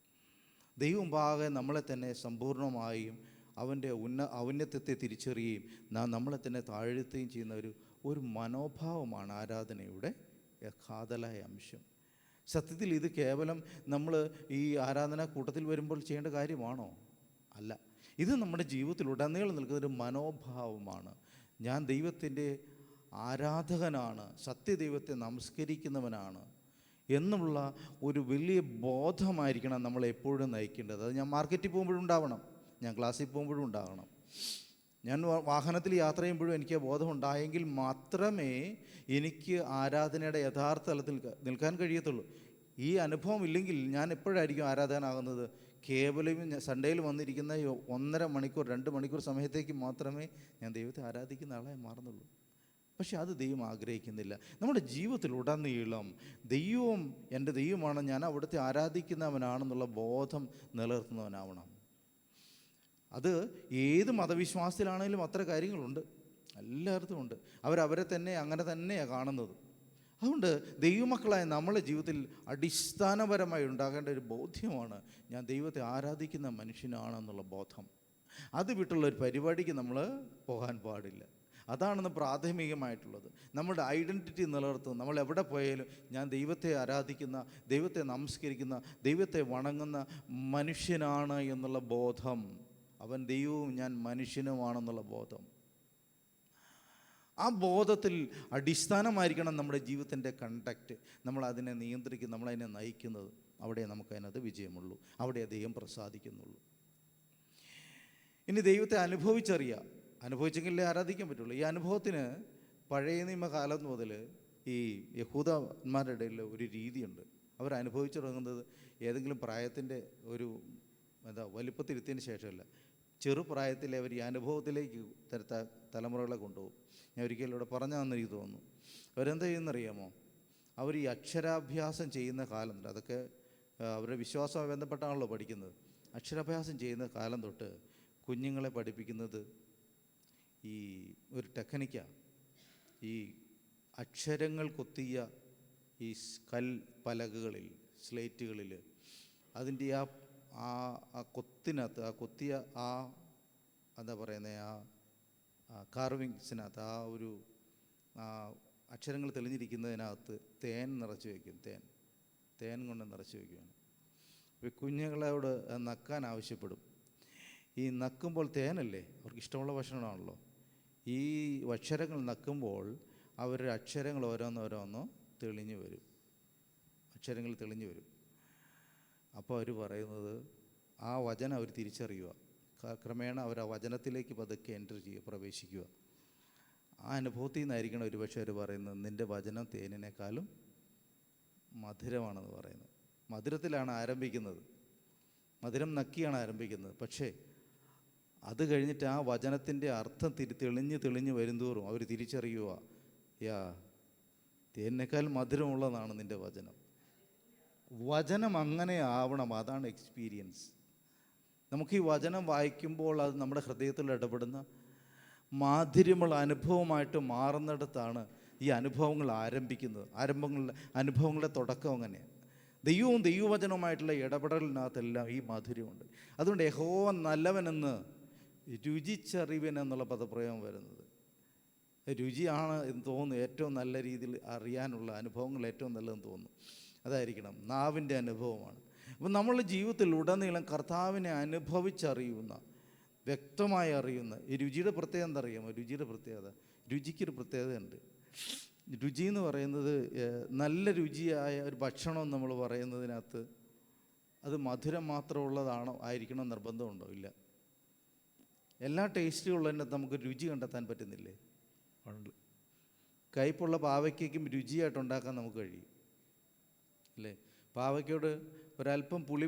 ദൈവം മുമ്പാകെ നമ്മളെ തന്നെ സമ്പൂർണ്ണമായും അവൻ്റെ ഔന്നത്യത്തെ തിരിച്ചറിയുകയും നമ്മളെ തന്നെ താഴ്ത്തുകയും ചെയ്യുന്ന ഒരു മനോഭാവമാണ് ആരാധനയുടെ കാതലായ അംശം. സത്യത്തിൽ ഇത് കേവലം നമ്മൾ ഈ ആരാധനാ കൂട്ടത്തിൽ വരുമ്പോൾ ചെയ്യേണ്ട കാര്യമാണോ? അല്ല. ഇത് നമ്മുടെ ജീവിതത്തിൽ ഉടനീളം നിൽക്കുന്നൊരു മനോഭാവമാണ്. ഞാൻ ദൈവത്തിൻ്റെ ആരാധകനാണ്, സത്യദൈവത്തെ നമസ്കരിക്കുന്നവനാണ് എന്നുള്ള ഒരു വലിയ ബോധമായിരിക്കണം നമ്മളെപ്പോഴും നയിക്കേണ്ടത്. അത് ഞാൻ മാർക്കറ്റിൽ പോകുമ്പോഴും ഉണ്ടാവണം, ഞാൻ ക്ലാസ്സിൽ പോകുമ്പോഴും ഉണ്ടാകണം, ഞാൻ വാഹനത്തിൽ യാത്ര ചെയ്യുമ്പോഴും എനിക്ക് ബോധം ഉണ്ടായെങ്കിൽ മാത്രമേ എനിക്ക് ആരാധനയുടെ യഥാർത്ഥ തലത്തിൽ നിൽക്കാൻ കഴിയത്തുള്ളൂ. ഈ അനുഭവം ഇല്ലെങ്കിൽ ഞാൻ എപ്പോഴായിരിക്കും ആരാധകനാകുന്നത്? കേവലം സൺഡേയിൽ വന്നിരിക്കുന്ന 1.5 മണിക്കൂർ 2 മണിക്കൂർ സമയത്തേക്ക് മാത്രമേ ഞാൻ ദൈവത്തെ ആരാധിക്കുന്ന ആളായി മാറുന്നുള്ളൂ. പക്ഷെ അത് ദൈവം ആഗ്രഹിക്കുന്നില്ല. നമ്മുടെ ജീവിതത്തിൽ ഉടനീളം ദൈവം എൻ്റെ ദൈവമാണ്, ഞാൻ അവിടുത്തെ ആരാധിക്കുന്നവനാണെന്നുള്ള ബോധം നിലനിർത്തുന്നവനാവണം. അത് ഏത് മതവിശ്വാസത്തിലാണെങ്കിലും അത്ര കാര്യങ്ങളുണ്ട്, എല്ലായിടത്തും ഉണ്ട്. അവരെ തന്നെ അങ്ങനെ തന്നെയാണ് കാണുന്നത്. അതുകൊണ്ട് ദൈവമക്കളായ നമ്മളെ ജീവിതത്തിൽ അടിസ്ഥാനപരമായി ഉണ്ടാകേണ്ട ഒരു ബോധ്യമാണ് ഞാൻ ദൈവത്തെ ആരാധിക്കുന്ന മനുഷ്യനാണെന്നുള്ള ബോധം. അത് വിട്ടുള്ളൊരു പരിപാടിക്ക് നമ്മൾ പോകാൻ പാടില്ല. അതാണെന്ന് പ്രാഥമികമായിട്ടുള്ളത്. നമ്മുടെ ഐഡൻറ്റിറ്റി നിലനിർത്തുന്ന, നമ്മൾ എവിടെ പോയാലും ഞാൻ ദൈവത്തെ ആരാധിക്കുന്ന, ദൈവത്തെ നമസ്കരിക്കുന്ന, ദൈവത്തെ വണങ്ങുന്ന മനുഷ്യനാണ് എന്നുള്ള ബോധം. അവൻ ദൈവവും ഞാൻ മനുഷ്യനുമാണെന്നുള്ള ബോധം. ആ ബോധത്തിൽ അടിസ്ഥാനമായിരിക്കണം നമ്മുടെ ജീവിതത്തിൻ്റെ കണ്ടക്റ്റ്. നമ്മളതിനെ നിയന്ത്രിക്കും, നമ്മളതിനെ നയിക്കുന്നത്. അവിടെ നമുക്കതിനകത്ത് വിജയമുള്ളൂ, അവിടെ ദൈവം പ്രസാദിക്കുന്നുള്ളൂ. ഇനി ദൈവത്തെ അനുഭവിച്ചെങ്കിലേ ആരാധിക്കാൻ പറ്റുള്ളൂ. ഈ അനുഭവത്തിന് പഴയ നിയമകാലം മുതൽ ഈ യഹൂദന്മാരുടെ ഇടയിൽ ഒരു രീതിയുണ്ട്. അവരനുഭവിച്ചു തുടങ്ങുന്നത് ഏതെങ്കിലും പ്രായത്തിൻ്റെ ഒരു വലിപ്പത്തിരുത്തിയതിന് ശേഷമല്ല, ചെറുപ്രായത്തിലെ അവർ ഈ അനുഭവത്തിലേക്ക് തലമുറകളെ കൊണ്ടുപോകും. ഞാൻ ഒരിക്കലും ഇവിടെ പറഞ്ഞാന്ന് എനിക്ക് തോന്നുന്നു. അവരെന്താ ചെയ്യുന്നറിയാമോ? അവർ ഈ അക്ഷരാഭ്യാസം ചെയ്യുന്ന കാലം തൊട്ട്, അതൊക്കെ അവരുടെ വിശ്വാസവുമായി ബന്ധപ്പെട്ടാണല്ലോ പഠിക്കുന്നത്. അക്ഷരാഭ്യാസം ചെയ്യുന്ന കാലം തൊട്ട് കുഞ്ഞുങ്ങളെ പഠിപ്പിക്കുന്നത് ഈ ഒരു ടെക്നിക്കാണ്. ഈ അക്ഷരങ്ങൾ കൊത്തിയ ഈ കൽപ്പലകകളിൽ, സ്ലേറ്റുകളിൽ, അതിൻ്റെ ആ കൊത്തിനകത്ത്, ആ കൊത്തിയ എന്താ പറയുന്നത്, ആ കാർവിങ്സിനകത്ത്, ആ ഒരു അക്ഷരങ്ങൾ തെളിഞ്ഞിരിക്കുന്നതിനകത്ത് തേൻ നിറച്ച് വയ്ക്കും. തേൻ കൊണ്ട് നിറച്ച് വയ്ക്കുകയാണ്. അപ്പോൾ കുഞ്ഞുങ്ങളോട് നക്കാൻ ആവശ്യപ്പെടും. ഈ നക്കുമ്പോൾ തേനല്ലേ, അവർക്ക് ഇഷ്ടമുള്ള ഭക്ഷണമാണല്ലോ. ഈ അക്ഷരങ്ങൾ നക്കുമ്പോൾ അവരുടെ അക്ഷരങ്ങൾ ഓരോന്നോരോന്നോ തെളിഞ്ഞു വരും, അക്ഷരങ്ങൾ തെളിഞ്ഞു വരും. അപ്പോൾ അവർ പറയുന്നത് ആ വചനം അവർ തിരിച്ചറിയുക. ക്രമേണ അവർ ആ വചനത്തിലേക്ക് പതുക്കെ പ്രവേശിക്കുക. ആ അനുഭവത്തിൽ നിന്നായിരിക്കണം ഒരുപക്ഷെ അവർ പറയുന്നത് നിൻ്റെ വചനം തേനിനേക്കാളും മധുരമാണെന്ന് പറയുന്നത്. മധുരത്തിലാണ് ആരംഭിക്കുന്നത്, മധുരം നക്കിയാണ് ആരംഭിക്കുന്നത്. പക്ഷേ അത് കഴിഞ്ഞിട്ട് ആ വചനത്തിൻ്റെ അർത്ഥം തെളിഞ്ഞ് വരുന്തോറും അവർ തിരിച്ചറിയുക, തേനിനേക്കാൾ മധുരമുള്ളതാണ് നിൻ്റെ വചനം. വചനം അങ്ങനെ ആവണം, അതാണ് എക്സ്പീരിയൻസ്. നമുക്ക് ഈ വചനം വായിക്കുമ്പോൾ അത് നമ്മുടെ ഹൃദയത്തിൽ ഇടപെടുന്ന മാധുര്യമുള്ള അനുഭവമായിട്ട് മാറുന്നിടത്താണ് ഈ അനുഭവങ്ങൾ ആരംഭിക്കുന്നത്. അനുഭവങ്ങളുടെ തുടക്കം അങ്ങനെയാണ്. ദൈവവും ദൈവവചനവുമായിട്ടുള്ള ഇടപെടലിനകത്തെല്ലാം ഈ മാധുര്യമുണ്ട്. അതുകൊണ്ട് യഹോവ നല്ലവനെന്ന് രുചിച്ചറിവൻ എന്നുള്ള പദപ്രയോഗം വരുന്നത്. രുചിയാണ് എന്ന് തോന്നുന്നു ഏറ്റവും നല്ല രീതിയിൽ അറിയാനുള്ള അനുഭവങ്ങൾ ഏറ്റവും നല്ലതെന്ന് തോന്നുന്നു. അതായിരിക്കണം, നാവിൻ്റെ അനുഭവമാണ്. അപ്പം നമ്മളുടെ ജീവിതത്തിൽ ഉടനീളം കർത്താവിനെ അനുഭവിച്ചറിയുന്ന, വ്യക്തമായി അറിയുന്ന ഈ രുചിയുടെ പ്രത്യേകത എന്താ അറിയാമോ? രുചിയുടെ പ്രത്യേകത, രുചിക്കൊരു പ്രത്യേകതയുണ്ട്. രുചി എന്ന് പറയുന്നത്, നല്ല രുചിയായ ഒരു ഭക്ഷണം നമ്മൾ പറയുന്നതിനകത്ത് അത് മധുരം മാത്രമുള്ളതാണോ ആയിരിക്കണം നിർബന്ധമുണ്ടോ? ഇല്ല. എല്ലാ ടേസ്റ്റുകളുള്ളതിനകത്ത് നമുക്ക് രുചി കണ്ടെത്താൻ പറ്റുന്നില്ലേ? ഉണ്ട്. കയ്പുള്ള പാവയ്ക്കും രുചിയായിട്ട് ഉണ്ടാക്കാൻ നമുക്ക് കഴിയും അല്ലേ? പാവയ്ക്കോട് ഒരല്പം പുളി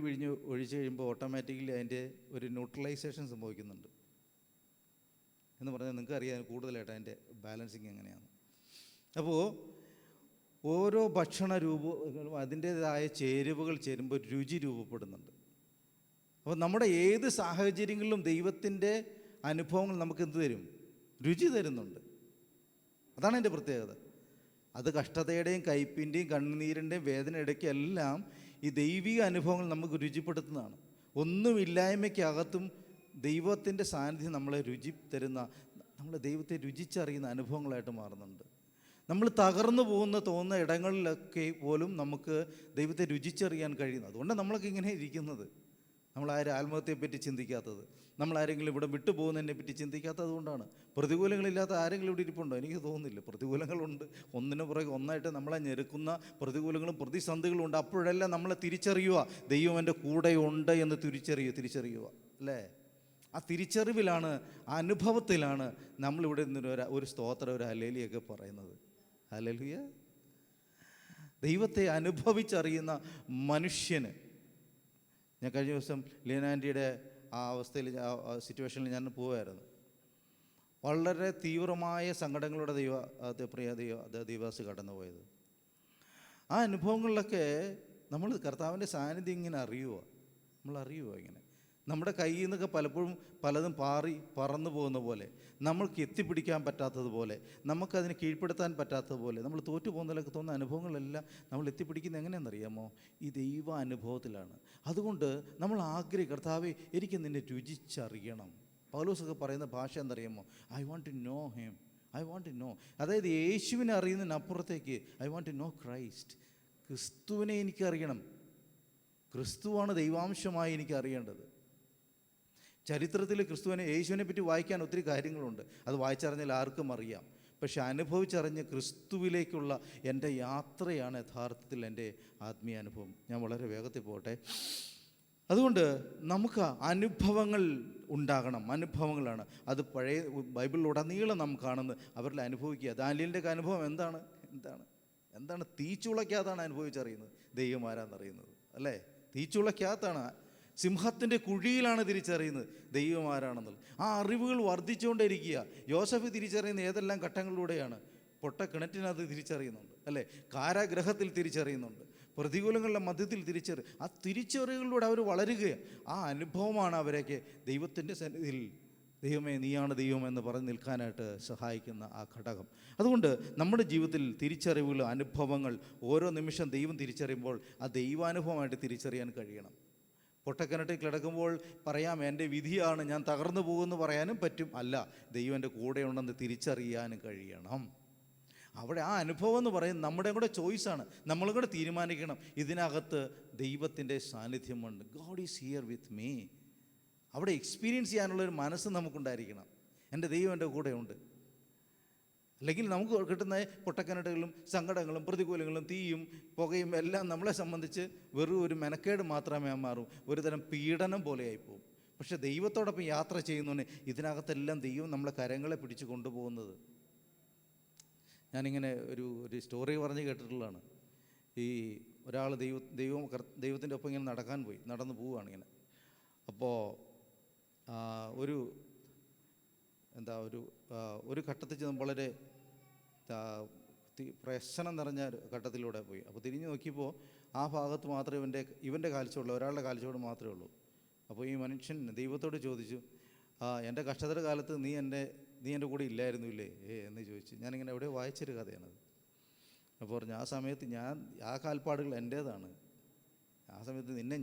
ഒഴിച്ച് കഴിയുമ്പോൾ ഓട്ടോമാറ്റിക്കലി അതിൻ്റെ ഒരു ന്യൂട്രലൈസേഷൻ സംഭവിക്കുന്നുണ്ട് എന്ന് പറഞ്ഞാൽ നിങ്ങൾക്ക് അറിയാം കൂടുതലായിട്ട് അതിൻ്റെ ബാലൻസിങ് എങ്ങനെയാണ്. അപ്പോൾ ഓരോ ഭക്ഷണ രൂപങ്ങളും അതിൻ്റേതായ ചേരുവകൾ ചേരുമ്പോൾ രുചി രൂപപ്പെടുന്നുണ്ട്. അപ്പോൾ നമ്മുടെ ഏത് സാഹചര്യങ്ങളിലും ദൈവത്തിൻ്റെ അനുഭവങ്ങൾ നമുക്ക് എന്ത് തരും? രുചി തരുന്നുണ്ട്. അതാണ് എൻ്റെ പ്രത്യേകത. അത് കഷ്ടതയുടെയും കയ്പിൻ്റെയും കണ്ണുനീരിൻ്റെയും വേദനയുടെയൊക്കെ എല്ലാം ഈ ദൈവിക അനുഭവങ്ങൾ നമുക്ക് രുചിപ്പെടുത്തുന്നതാണ്. ഒന്നുമില്ലായ്മയ്ക്കകത്തും ദൈവത്തിൻ്റെ സാന്നിധ്യം നമ്മളെ രുചി തരുന്ന, നമ്മൾ ദൈവത്തെ രുചിച്ചറിയുന്ന അനുഭവങ്ങളായിട്ട് മാറുന്നുണ്ട്. നമ്മൾ തകർന്നു തോന്നുന്ന ഇടങ്ങളിലൊക്കെ പോലും നമുക്ക് ദൈവത്തെ രുചിച്ചറിയാൻ കഴിയുന്നു. അതുകൊണ്ട് നമ്മളൊക്കെ ഇങ്ങനെ ഇരിക്കുന്നത്. നമ്മളാരും ആത്മഹത്യയെപ്പറ്റി ചിന്തിക്കാത്തത്, നമ്മളാരെങ്കിലും ഇവിടെ വിട്ടുപോകുന്നതിനെ പറ്റി ചിന്തിക്കാത്തത് കൊണ്ടാണ്. പ്രതികൂലങ്ങളില്ലാത്ത ആരെങ്കിലും ഇവിടെ ഇരിപ്പുണ്ടോ? എനിക്ക് തോന്നുന്നില്ല. പ്രതികൂലങ്ങളുണ്ട്, ഒന്നിനു പുറകെ ഒന്നായിട്ട് നമ്മളെ ഞെരുക്കുന്ന പ്രതികൂലങ്ങളും പ്രതിസന്ധികളും ഉണ്ട്. അപ്പോഴെല്ലാം നമ്മളെ തിരിച്ചറിയുക, ദൈവം എൻ്റെ കൂടെ ഉണ്ട് എന്ന് തിരിച്ചറിയുക അല്ലേ? ആ തിരിച്ചറിവിലാണ്, ആ അനുഭവത്തിലാണ് നമ്മളിവിടെ നിന്ന് ഒരു സ്തോത്രം, ഒരു ഹല്ലേലൂയൊക്കെ പറയുന്നത്. ഹല്ലേലൂയ. ദൈവത്തെ അനുഭവിച്ചറിയുന്ന മനുഷ്യന്, ഞാൻ കഴിഞ്ഞ ദിവസം ലീനാൻ്റിയുടെ ആ അവസ്ഥയിൽ, ആ സിറ്റുവേഷനിൽ ഞാൻ പോവുമായിരുന്നു. വളരെ തീവ്രമായ സങ്കടങ്ങളുടെ ദൈവദാസി കടന്നു പോയത്. ആ അനുഭവങ്ങളിലൊക്കെ നമ്മൾ കർത്താവിൻ്റെ സാന്നിധ്യം ഇങ്ങനെ നമ്മളറിയുക ഇങ്ങനെ നമ്മുടെ കയ്യിൽ നിന്നൊക്കെ പലപ്പോഴും പലതും പറന്നു പോകുന്ന പോലെ, നമ്മൾക്ക് എത്തിപ്പിടിക്കാൻ പറ്റാത്തതുപോലെ, നമുക്കതിനെ കീഴ്പ്പെടുത്താൻ പറ്റാത്തതുപോലെ, നമ്മൾ തോറ്റു പോകുന്നതിലൊക്കെ തോന്നുന്ന അനുഭവങ്ങളെല്ലാം നമ്മൾ എത്തിപ്പിടിക്കുന്നത് എങ്ങനെയാണെന്നറിയാമോ? ഈ ദൈവ അനുഭവത്തിലാണ്. അതുകൊണ്ട് നമ്മൾ കർത്താവേ എനിക്ക് നിന്നെ രുചിച്ചറിയണം. പൗലോസൊക്കെ പറയുന്ന ഭാഷ എന്തറിയാമോ? I want to know him, I want to know. അതായത് യേശുവിനെ അറിയുന്നതിനപ്പുറത്തേക്ക് I want to know Christ. ക്രിസ്തുവിനെ എനിക്കറിയണം. ക്രിസ്തുവാണ് ദൈവാംശമായി എനിക്ക് അറിയേണ്ടത്. ചരിത്രത്തിൽ യേശുവിനെ പറ്റി വായിക്കാൻ ഒത്തിരി കാര്യങ്ങളുണ്ട്. അത് വായിച്ചറിഞ്ഞാൽ ആർക്കും അറിയാം. പക്ഷെ അനുഭവിച്ചറിഞ്ഞ് ക്രിസ്തുവിലേക്കുള്ള എൻ്റെ യാത്രയാണ് യഥാർത്ഥത്തിൽ എൻ്റെ ആത്മീയ അനുഭവം. ഞാൻ വളരെ വേഗത്തിൽ പോകട്ടെ. അതുകൊണ്ട് നമുക്ക് അനുഭവങ്ങൾ ഉണ്ടാകണം. അനുഭവങ്ങളാണ് അത് പഴയ ബൈബിളിലുടനീളം നാം കാണുന്നത്. അവരിൽ അനുഭവിക്കുക. ദാനിയേലിൻ്റെ അനുഭവം എന്താണ്? തീച്ചുളയ്ക്കകത്താണ് അനുഭവിച്ചറിയുന്നത് ദൈവം ആരാന്നറിയുന്നത് അല്ലേ? തീച്ചുളയ്ക്കകത്താണ്, സിംഹത്തിൻ്റെ കുഴിയിലാണ് തിരിച്ചറിയുന്നത് ദൈവം ആരാണെന്നുള്ളത്. ആ അറിവുകൾ വർദ്ധിച്ചുകൊണ്ടേയിരിക്കുക. യോസഫ് തിരിച്ചറിയുന്ന ഏതെല്ലാം ഘട്ടങ്ങളിലൂടെയാണ്? പൊട്ടക്കിണറ്റിനകത്ത് തിരിച്ചറിയുന്നുണ്ട് അല്ലേ? കാരാഗ്രഹത്തിൽ തിരിച്ചറിയുന്നുണ്ട്, പ്രതികൂലങ്ങളുടെ മധ്യത്തിൽ ആ തിരിച്ചറിവുകളിലൂടെ അവർ വളരുകയാണ്. ആ അനുഭവമാണ് അവരൊക്കെ ദൈവത്തിൻ്റെ സന്നിധിയിൽ ദൈവമേ നീയാണ് ദൈവം എന്ന് പറഞ്ഞ് നിൽക്കാനായിട്ട് സഹായിക്കുന്ന ആ ഘടകം. അതുകൊണ്ട് നമ്മുടെ ജീവിതത്തിൽ തിരിച്ചറിവുകൾ, അനുഭവങ്ങൾ ഓരോ നിമിഷം ദൈവം തിരിച്ചറിയുമ്പോൾ ആ ദൈവാനുഭവമായിട്ട് തിരിച്ചറിയാൻ കഴിയണം. പൊട്ടക്കിണറ്റിൽ കിടക്കുമ്പോൾ പറയാം എൻ്റെ വിധിയാണ്, ഞാൻ തകർന്നു പോകുമെന്ന് പറയാനും പറ്റും. അല്ല, ദൈവം എൻ്റെ കൂടെയുണ്ടെന്ന് തിരിച്ചറിയാനും കഴിയണം. അവിടെ ആ അനുഭവം എന്ന് പറയുന്നത് നമ്മുടെ കൂടെ ചോയ്സാണ്. നമ്മളും കൂടെ തീരുമാനിക്കണം, ഇതിനകത്ത് ദൈവത്തിൻ്റെ സാന്നിധ്യമുണ്ട്. God is here with me. അവിടെ എക്സ്പീരിയൻസ് ചെയ്യാനുള്ളൊരു മനസ്സ് നമുക്കുണ്ടായിരിക്കണം. എൻ്റെ ദൈവം എൻ്റെ കൂടെയുണ്ട്. അല്ലെങ്കിൽ നമുക്ക് കിട്ടുന്ന പൊട്ടക്കിണറ്റുകളും സങ്കടങ്ങളും പ്രതികൂലങ്ങളും തീയും പുകയും എല്ലാം നമ്മളെ സംബന്ധിച്ച് വെറും ഒരു മെനക്കേട് മാത്രമേ മാറും, ഒരു തരം പീഡനം പോലെയായിപ്പോവും. പക്ഷേ ദൈവത്തോടൊപ്പം യാത്ര ചെയ്യുന്നതിന് ഇതിനകത്തെല്ലാം ദൈവം നമ്മളെ കരങ്ങളെ പിടിച്ച് കൊണ്ടുപോകുന്നത്. ഞാനിങ്ങനെ ഒരു സ്റ്റോറി പറഞ്ഞ് കേട്ടിട്ടുള്ളതാണ്. ഈ ഒരാൾ ദൈവത്തിൻ്റെ ഒപ്പം ഇങ്ങനെ നടന്നു പോവുകയാണ് ഇങ്ങനെ. അപ്പോൾ ഒരു ഘട്ടത്തിൽ ചെന്ന് വളരെ പ്രശ്നം നിറഞ്ഞ ഘട്ടത്തിലൂടെ പോയി. അപ്പോൾ തിരിഞ്ഞു നോക്കിയപ്പോൾ ആ ഭാഗത്ത് മാത്രമേ ഇവൻ്റെ കാഴ്ചയുള്ളൂ, ഒരാളുടെ കാഴ്ചയോട് മാത്രമേ ഉള്ളൂ. അപ്പോൾ ഈ മനുഷ്യൻ ദൈവത്തോട് ചോദിച്ചു, എൻ്റെ കഷ്ടതയുടെ കാലത്ത് നീ എൻ്റെ കൂടെ ഇല്ലായിരുന്നു ഇല്ലേ എന്ന് ചോദിച്ചു. ഞാനിങ്ങനെ എവിടെയോ വായിച്ചൊരു കഥയാണത്. അപ്പോൾ പറഞ്ഞു, ആ സമയത്ത് ആ കാൽപ്പാടുകൾ എൻ്റേതാണ്. ആ സമയത്ത് നിന്നെ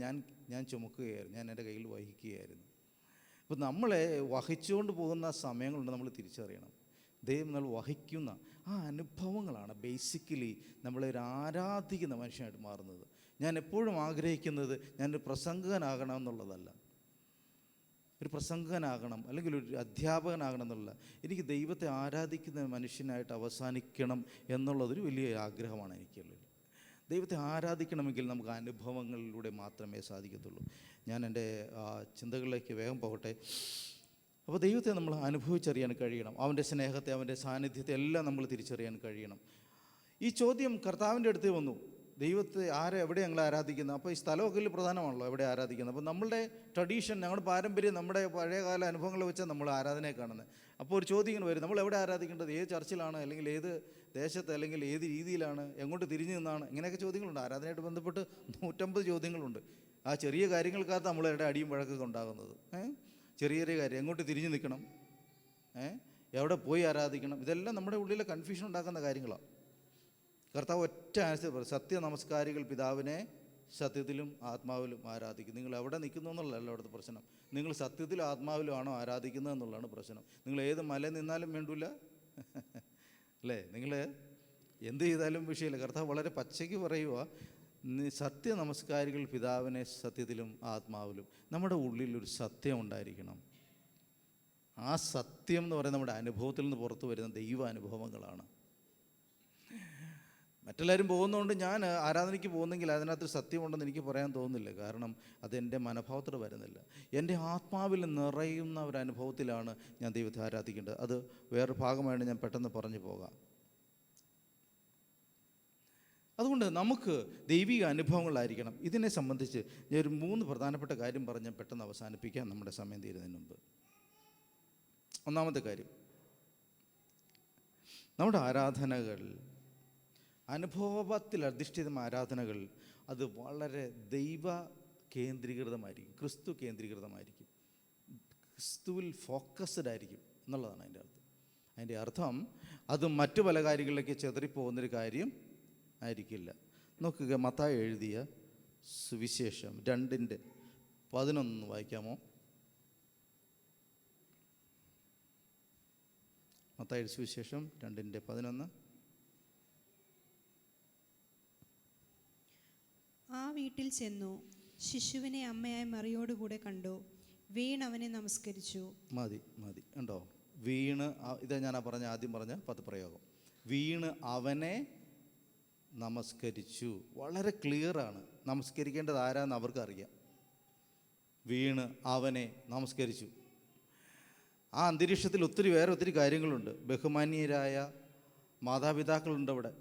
ഞാൻ ചുമക്കുകയായിരുന്നു, ഞാൻ എൻ്റെ കയ്യിൽ വഹിക്കുകയായിരുന്നു. അപ്പോൾ നമ്മളെ വഹിച്ചുകൊണ്ട് പോകുന്ന സമയങ്ങളുണ്ട്, നമ്മൾ തിരിച്ചറിയണം. ദൈവം നമ്മൾ വഹിക്കുന്ന ആ അനുഭവങ്ങളാണ് ബേസിക്കലി നമ്മളൊരു ആരാധിക്കുന്ന മനുഷ്യനായിട്ട് മാറുന്നത്. ഞാൻ എപ്പോഴും ആഗ്രഹിക്കുന്നത് ഞാനൊരു പ്രസംഗകനാകണം എന്നുള്ളതല്ല, ഒരു പ്രസംഗകനാകണം അല്ലെങ്കിൽ ഒരു അധ്യാപകനാകണം എന്നുള്ള, എനിക്ക് ദൈവത്തെ ആരാധിക്കുന്ന മനുഷ്യനായിട്ട് അവസാനിക്കണം എന്നുള്ളതൊരു വലിയ ആഗ്രഹമാണ് എനിക്കുള്ളത്. ദൈവത്തെ ആരാധിക്കണമെങ്കിൽ നമുക്ക് അനുഭവങ്ങളിലൂടെ മാത്രമേ സാധിക്കത്തുള്ളൂ. ഞാൻ എൻ്റെ ചിന്തകളിലേക്ക് വേഗം പോകട്ടെ. അപ്പോൾ ദൈവത്തെ നമ്മൾ അനുഭവിച്ചറിയാൻ കഴിയണം. അവൻ്റെ സ്നേഹത്തെ, അവൻ്റെ സാന്നിധ്യത്തെ എല്ലാം നമ്മൾ തിരിച്ചറിയാൻ കഴിയണം. ഈ ചോദ്യം കർത്താവിൻ്റെ അടുത്ത് വന്നു, ദൈവത്തെ എവിടെ ഞങ്ങൾ ആരാധിക്കുന്നത്? അപ്പോൾ ഈ സ്ഥലമൊക്കെ പ്രധാനമാണല്ലോ, എവിടെ ആരാധിക്കുന്നത്. അപ്പോൾ നമ്മളുടെ ട്രഡീഷൻ, ഞങ്ങളുടെ പാരമ്പര്യം, നമ്മുടെ പഴയകാല അനുഭവങ്ങൾ വെച്ചാൽ നമ്മൾ ആരാധനയെ കാണുന്നത്. അപ്പോൾ ഒരു ചോദ്യം ഇങ്ങനെ വരും, നമ്മൾ എവിടെ ആരാധിക്കേണ്ടത്? ഏത് ചർച്ചിലാണ്, അല്ലെങ്കിൽ ഏത് ദേശത്ത്, അല്ലെങ്കിൽ ഏത് രീതിയിലാണ്, എങ്ങോട്ട് തിരിഞ്ഞു നിന്നാണ്? ഇങ്ങനെയൊക്കെ ചോദ്യങ്ങളുണ്ട്. ആരാധനയായിട്ട് ബന്ധപ്പെട്ട് 150 ചോദ്യങ്ങളുണ്ട്. ആ ചെറിയ കാര്യങ്ങൾക്കകത്ത് നമ്മളുടെ അടിയും വഴക്കൊക്കെ ഉണ്ടാകുന്നത്. ചെറിയ ചെറിയ കാര്യം, എങ്ങോട്ട് തിരിഞ്ഞു നിൽക്കണം, എവിടെ പോയി ആരാധിക്കണം, ഇതെല്ലാം നമ്മുടെ ഉള്ളിലെ കൺഫ്യൂഷൻ ഉണ്ടാക്കുന്ന കാര്യങ്ങളാണ്. കർത്താവ് ഒറ്റ ആൻസർ പറയും, സത്യ നമസ്കാരികൾ പിതാവിനെ സത്യത്തിലും ആത്മാവിലും ആരാധിക്കും. നിങ്ങൾ എവിടെ നിൽക്കുന്നു എന്നുള്ളതല്ല അവിടുത്തെ പ്രശ്നം, നിങ്ങൾ സത്യത്തിലും ആത്മാവിലും ആണോ ആരാധിക്കുന്നത് എന്നുള്ളതാണ് പ്രശ്നം. നിങ്ങൾ ഏത് മല നിന്നാലും വേണ്ടില്ല, അല്ലേ? നിങ്ങൾ എന്ത് ചെയ്താലും വിഷയമില്ല. കർത്താവ് വളരെ പച്ചയ്ക്ക് പറയുക, സത്യ നമസ്കാരികൾ പിതാവിനെ സത്യത്തിലും ആത്മാവിലും. നമ്മുടെ ഉള്ളിലൊരു സത്യം ഉണ്ടായിരിക്കണം. ആ സത്യം എന്ന് പറയുന്നത് നമ്മുടെ അനുഭവത്തിൽ നിന്ന് പുറത്തു വരുന്ന ദൈവ അനുഭവങ്ങളാണ്. മറ്റെല്ലാവരും പോകുന്നതുകൊണ്ട് ഞാൻ ആരാധനയ്ക്ക് പോകുന്നെങ്കിൽ അതിനകത്ത് സത്യമുണ്ടെന്ന് എനിക്ക് പറയാൻ തോന്നുന്നില്ല. കാരണം അതെൻ്റെ മനോഭാവത്തോട് വരുന്നില്ല. എൻ്റെ ആത്മാവിൽ നിറയുന്ന ഒരു അനുഭവത്തിലാണ് ഞാൻ ദൈവത്തെ ആരാധിക്കേണ്ടത്. അത് വേറൊരു ഭാഗമായിട്ട് ഞാൻ പെട്ടെന്ന് പറഞ്ഞു പോകാം. അതുകൊണ്ട് നമുക്ക് ദൈവിക അനുഭവങ്ങളായിരിക്കണം. ഇതിനെ സംബന്ധിച്ച് ഞാൻ ഒരു 3 പ്രധാനപ്പെട്ട കാര്യം പറഞ്ഞ് പെട്ടെന്ന് അവസാനിപ്പിക്കാം, നമ്മുടെ സമയം തീരുന്നതിന് മുമ്പ്. ഒന്നാമത്തെ കാര്യം, നമ്മുടെ ആരാധനകൾ, അനുഭവത്തിൽ അധിഷ്ഠിതമായ ആരാധനകൾ, അത് വളരെ ദൈവ കേന്ദ്രീകൃതമായിരിക്കും, ക്രിസ്തു കേന്ദ്രീകൃതമായിരിക്കും, ക്രിസ്തുവിൽ ഫോക്കസ്ഡ് ആയിരിക്കും എന്നുള്ളതാണ് അതിൻ്റെ അർത്ഥം. അതിൻ്റെ അർത്ഥം അത് മറ്റു പല കാര്യങ്ങളിലേക്ക് ചെതറിപ്പോകുന്നൊരു കാര്യം ആയിരിക്കില്ല. നോക്കുക, മത്തായി എഴുതിയ സുവിശേഷം 2:11 വായിക്കാമോ? മത്തായി സുവിശേഷം 2:11. ആ വീട്ടിൽ ചെന്നു ശിശുവിനെ അമ്മയായ മറിയോടുകൂടെ കണ്ടു, വീണവനെ നമസ്കരിച്ചു. മതി ഉണ്ടോ? വീണ്, ഇതാ ഞാൻ ആദ്യം പറഞ്ഞ പദപ്രയോഗം, വീണ് അവനെ നമസ്കരിച്ചു. വളരെ ക്ലിയറാണ്. നമസ്കരിക്കേണ്ടത് ആരാന്ന് അവർക്കറിയാം. വീണ് അവനെ നമസ്കരിച്ചു. ആ അന്തരീക്ഷത്തിൽ വേറെ ഒത്തിരി കാര്യങ്ങളുണ്ട്. ബഹുമാന്യരായ മാതാപിതാക്കളുണ്ട് അവിടെ,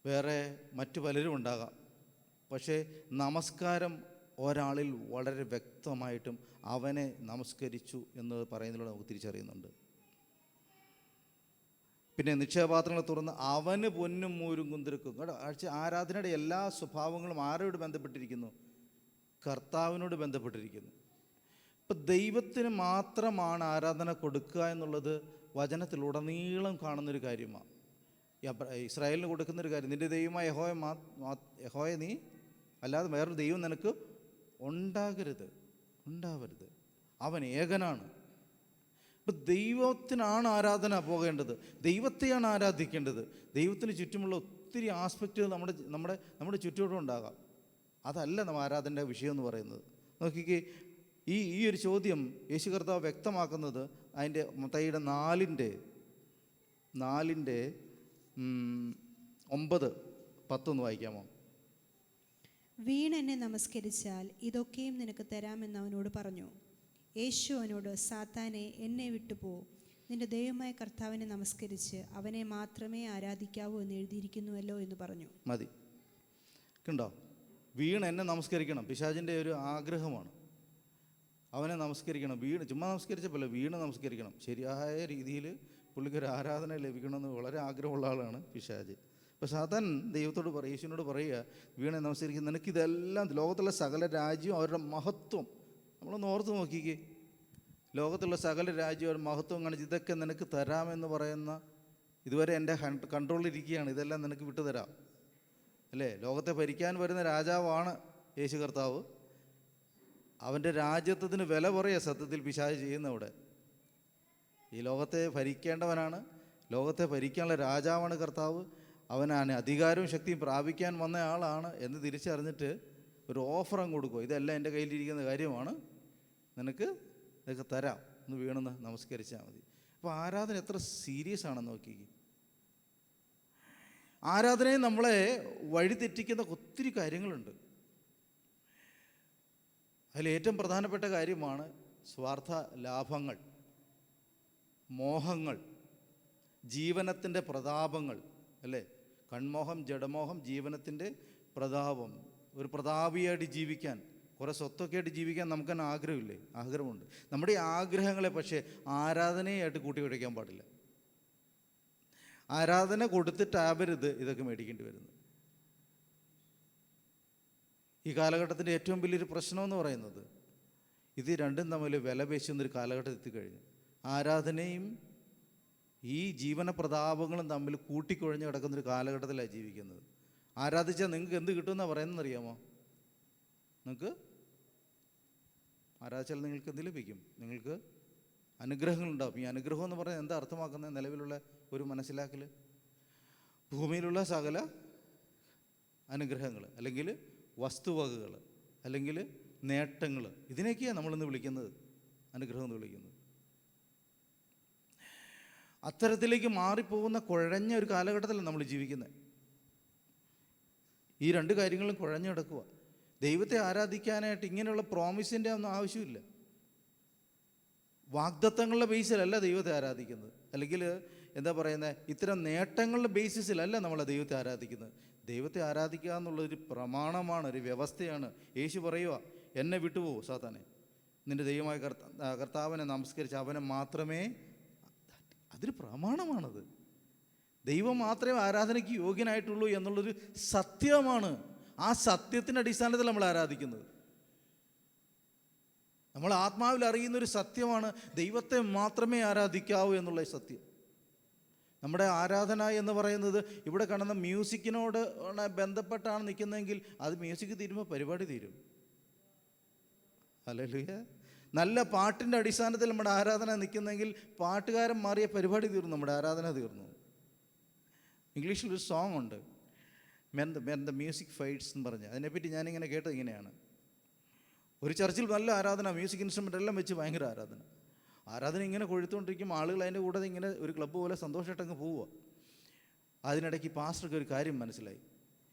വേറെ മറ്റു പലരും ഉണ്ടാകാം. പക്ഷേ നമസ്കാരം ഒരാളിൽ വളരെ വ്യക്തമായിട്ടും അവനെ നമസ്കരിച്ചു എന്ന് പറയുന്നതിലൂടെ നമുക്ക് തിരിച്ചറിയുന്നുണ്ട്. പിന്നെ നിക്ഷേപപാത്രങ്ങൾ തുറന്ന് അവന് പൊന്നും മൂരും കുന്തിരക്കും. ആരാധനയുടെ എല്ലാ സ്വഭാവങ്ങളും ആരോട് ബന്ധപ്പെട്ടിരിക്കുന്നു? കർത്താവിനോട് ബന്ധപ്പെട്ടിരിക്കുന്നു. ഇപ്പം ദൈവത്തിന് മാത്രമാണ് ആരാധന കൊടുക്കുക എന്നുള്ളത് വചനത്തിലുടനീളം കാണുന്നൊരു കാര്യമാണ്. ഇസ്രായേലിന് കൊടുക്കുന്നൊരു കാര്യം, നിൻ്റെ ദൈവമായ യഹോവയെ നീ അല്ലാതെ വേറൊരു ദൈവം നിനക്ക് ഉണ്ടാവരുത്. അവൻ ഏകനാണ്. ഇപ്പം ദൈവത്തിനാണ് ആരാധന പോകേണ്ടത്, ദൈവത്തെയാണ് ആരാധിക്കേണ്ടത്. ദൈവത്തിന് ചുറ്റുമുള്ള ഒത്തിരി ആസ്പെക്റ്റുകൾ നമ്മുടെ ചുറ്റോടും ഉണ്ടാകാം. അതല്ല നമ്മൾ ആരാധനയുടെ വിഷയം എന്ന് പറയുന്നത്. നോക്കിക്കേ, ഈ ഒരു ചോദ്യം യേശു കർത്താവ് വ്യക്തമാക്കുന്നത് അതിൻ്റെ മത്തായിയുടെ 4:9-10 വായിക്കാമോ? വീണെന്നെ നമസ്കരിച്ചാൽ ഇതൊക്കെയും നിനക്ക് തരാമെന്ന് അവനോട് പറഞ്ഞു. യേശു അവനോട്, സാത്താനെ, എന്നെ വിട്ടുപോ, നിന്റെ ദൈവമായ കർത്താവിനെ നമസ്കരിച്ച് അവനെ മാത്രമേ ആരാധിക്കാവൂ എന്ന് എഴുതിയിരിക്കുന്നുവല്ലോ എന്ന് പറഞ്ഞു. മതി, കണ്ടോ? വീണ് എന്നെ നമസ്കരിക്കണം, പിശാചിൻ്റെ ഒരു ആഗ്രഹമാണ്. അവനെ നമസ്കരിക്കണം. ചുമ്മാ നമസ്കരിച്ചപ്പോൾ വീണ് നമസ്കരിക്കണം. ശരിയായ രീതിയിൽ പുള്ളിക്കൊരു ആരാധന ലഭിക്കണമെന്ന് വളരെ ആഗ്രഹമുള്ള ആളാണ് പിശാച്. അപ്പോൾ സാത്താൻ ദൈവത്തോട് യേശുവിനോട് പറയുക, വീണെ നമസ്കരിക്കുന്ന നിനക്കിതെല്ലാം, ലോകത്തുള്ള സകല രാജ്യവും അവരുടെ മഹത്വം, നമ്മളൊന്ന് ഓർത്ത് നോക്കിക്കേ, ലോകത്തുള്ള സകല രാജ്യവും അവരുടെ മഹത്വം കാണിച്ച് ഇതൊക്കെ നിനക്ക് തരാമെന്ന് പറയുന്ന, ഇതുവരെ എൻ്റെ കൺട്രോളിലിരിക്കുകയാണ്, ഇതെല്ലാം നിനക്ക് വിട്ടുതരാം, അല്ലേ? ലോകത്തെ ഭരിക്കാൻ വരുന്ന രാജാവാണ് യേശു കർത്താവ്. അവൻ്റെ രാജ്യത്വത്തിന് വില പറയുക സത്യത്തിൽ പിശാച് ചെയ്യുന്ന അവിടെ. ഈ ലോകത്തെ ഭരിക്കേണ്ടവനാണ്, ലോകത്തെ ഭരിക്കാനുള്ള രാജാവാണ് കർത്താവ്, അവനാണ് അധികാരവും ശക്തിയും പ്രാപിക്കാൻ വന്ന ആളാണ് എന്ന് തിരിച്ചറിഞ്ഞിട്ട് ഒരു ഓഫർ അങ്ങ് കൊടുക്കുക. ഇതെല്ലാം എൻ്റെ കയ്യിലിരിക്കുന്ന കാര്യമാണ്, നിനക്ക് ഇതൊക്കെ തരാം, ഒന്ന് വീണെന്ന് നമസ്കരിച്ചാൽ മതി. അപ്പോൾ ആരാധന എത്ര സീരിയസ് ആണെന്ന് നോക്കിക്കേ. ആരാധനയെ നമ്മളെ വഴിതെറ്റിക്കുന്ന ഒത്തിരി കാര്യങ്ങളുണ്ട്. അതിലേറ്റവും പ്രധാനപ്പെട്ട കാര്യമാണ് സ്വാർത്ഥ ലാഭങ്ങൾ, മോഹങ്ങൾ, ജീവനത്തിൻ്റെ പ്രതാപങ്ങൾ, അല്ലേ? കൺമോഹം, ജഡമോഹം, ജീവനത്തിൻ്റെ പ്രതാപം. ഒരു പ്രതാപിയായിട്ട് ജീവിക്കാൻ, കുറേ സ്വത്തൊക്കെ ആയിട്ട് ജീവിക്കാൻ നമുക്ക് തന്നെ ആഗ്രഹമില്ലേ? ആഗ്രഹമുണ്ട്. നമ്മുടെ ഈ ആഗ്രഹങ്ങളെ പക്ഷേ ആരാധനയായിട്ട് കൂട്ടി കുഴയ്ക്കാൻ പാടില്ല. ആരാധന കൊടുത്തിട്ടാവരുത് ഇതൊക്കെ മേടിക്കേണ്ടി വരുന്നത്. ഈ കാലഘട്ടത്തിൻ്റെ ഏറ്റവും വലിയൊരു പ്രശ്നമെന്ന് പറയുന്നത് ഇത് രണ്ടും തമ്മിൽ വില പേശുന്നൊരു കാലഘട്ടത്തിൽ എത്തിക്കഴിഞ്ഞു. ആരാധനയും ഈ ജീവന പ്രതാപങ്ങളും തമ്മിൽ കൂട്ടിക്കുഴഞ്ഞ് കിടക്കുന്നൊരു കാലഘട്ടത്തിലാണ് ജീവിക്കുന്നത്. ആരാധിച്ചാൽ നിങ്ങൾക്ക് എന്ത് കിട്ടുമെന്നാണ് പറയുന്നത് അറിയാമോ? നിങ്ങൾക്ക് ആരാധിച്ചാൽ നിങ്ങൾക്ക് എന്ത് ലഭിക്കും? നിങ്ങൾക്ക് അനുഗ്രഹങ്ങളുണ്ടാവും. ഈ അനുഗ്രഹം എന്ന് പറഞ്ഞാൽ എന്താ അർത്ഥമാക്കുന്നത്? നിലവിലുള്ള ഒരു മനസ്സിലാക്കൽ, ഭൂമിയിലുള്ള സകല അനുഗ്രഹങ്ങൾ, അല്ലെങ്കിൽ വസ്തുവകകൾ, അല്ലെങ്കിൽ നേട്ടങ്ങൾ, ഇതിനൊക്കെയാണ് നമ്മളിന്ന് വിളിക്കുന്നത് അനുഗ്രഹം എന്ന് വിളിക്കുന്നത്. അത്തരത്തിലേക്ക് മാറിപ്പോകുന്ന കുഴഞ്ഞ ഒരു കാലഘട്ടത്തിലാണ് നമ്മൾ ജീവിക്കുന്നത്. ഈ രണ്ട് കാര്യങ്ങളും കുഴഞ്ഞു കിടക്കുക. ദൈവത്തെ ആരാധിക്കാനായിട്ട് ഇങ്ങനെയുള്ള പ്രോമിസിൻ്റെ ഒന്നും ആവശ്യമില്ല. വാഗ്ദത്തങ്ങളുടെ ബേസിലല്ല ദൈവത്തെ ആരാധിക്കുന്നത്, അല്ലെങ്കിൽ എന്താ പറയുന്നത്, ഇത്തരം നേട്ടങ്ങളുടെ ബേസിസിലല്ല നമ്മൾ ദൈവത്തെ ആരാധിക്കുന്നത്. ദൈവത്തെ ആരാധിക്കുക എന്നുള്ളൊരു പ്രമാണമാണ്, ഒരു വ്യവസ്ഥയാണ്. യേശു പറയുക, എന്നെ വിട്ടുപോകും സാത്താനെ, നിൻ്റെ ദൈവമായ കർത്താവിനെ നമസ്കരിച്ച് അവനെ മാത്രമേ, അതൊരു പ്രമാണമാണത്. ദൈവം മാത്രമേ ആരാധനയ്ക്ക് യോഗ്യനായിട്ടുള്ളൂ എന്നുള്ളൊരു സത്യമാണ്. ആ സത്യത്തിൻ്റെ അടിസ്ഥാനത്തിൽ നമ്മൾ ആരാധിക്കുന്നത്. നമ്മൾ ആത്മാവിൽ അറിയുന്നൊരു സത്യമാണ് ദൈവത്തെ മാത്രമേ ആരാധിക്കാവൂ എന്നുള്ള സത്യം. നമ്മുടെ ആരാധന എന്ന് പറയുന്നത് ഇവിടെ കാണുന്ന മ്യൂസിക്കിനോട് ബന്ധപ്പെട്ടാണ് നിൽക്കുന്നതെങ്കിൽ അത് മ്യൂസിക് തീരുമ്പോൾ പരിപാടി തീരും. ഹല്ലേലൂയ. നല്ല പാട്ടിൻ്റെ അടിസ്ഥാനത്തിൽ നമ്മുടെ ആരാധന നിൽക്കുന്നെങ്കിൽ പാട്ടുകാരൻ മാറിയ പരിപാടി തീർന്നു, നമ്മുടെ ആരാധന തീർന്നു. ഇംഗ്ലീഷിലൊരു സോങ് ഉണ്ട്, മെൻ ദ മ്യൂസിക് ഫൈറ്റ്സ് എന്ന് പറഞ്ഞ്. അതിനെപ്പറ്റി ഞാനിങ്ങനെ കേട്ടത് ഇങ്ങനെയാണ്: ഒരു ചർച്ചിൽ നല്ല ആരാധന, മ്യൂസിക് ഇൻസ്ട്രുമെൻ്റ് എല്ലാം വെച്ച് ഭയങ്കര ആരാധന ഇങ്ങനെ കൊഴുത്തുകൊണ്ടിരിക്കുമ്പോൾ ആളുകൾ അതിൻ്റെ കൂടെ ഇങ്ങനെ ഒരു ക്ലബ്ബ് പോലെ സന്തോഷമായിട്ടങ്ങ് പോവുക. അതിനിടയ്ക്ക് പാസ്റ്റർക്ക് ഒരു കാര്യം മനസ്സിലായി.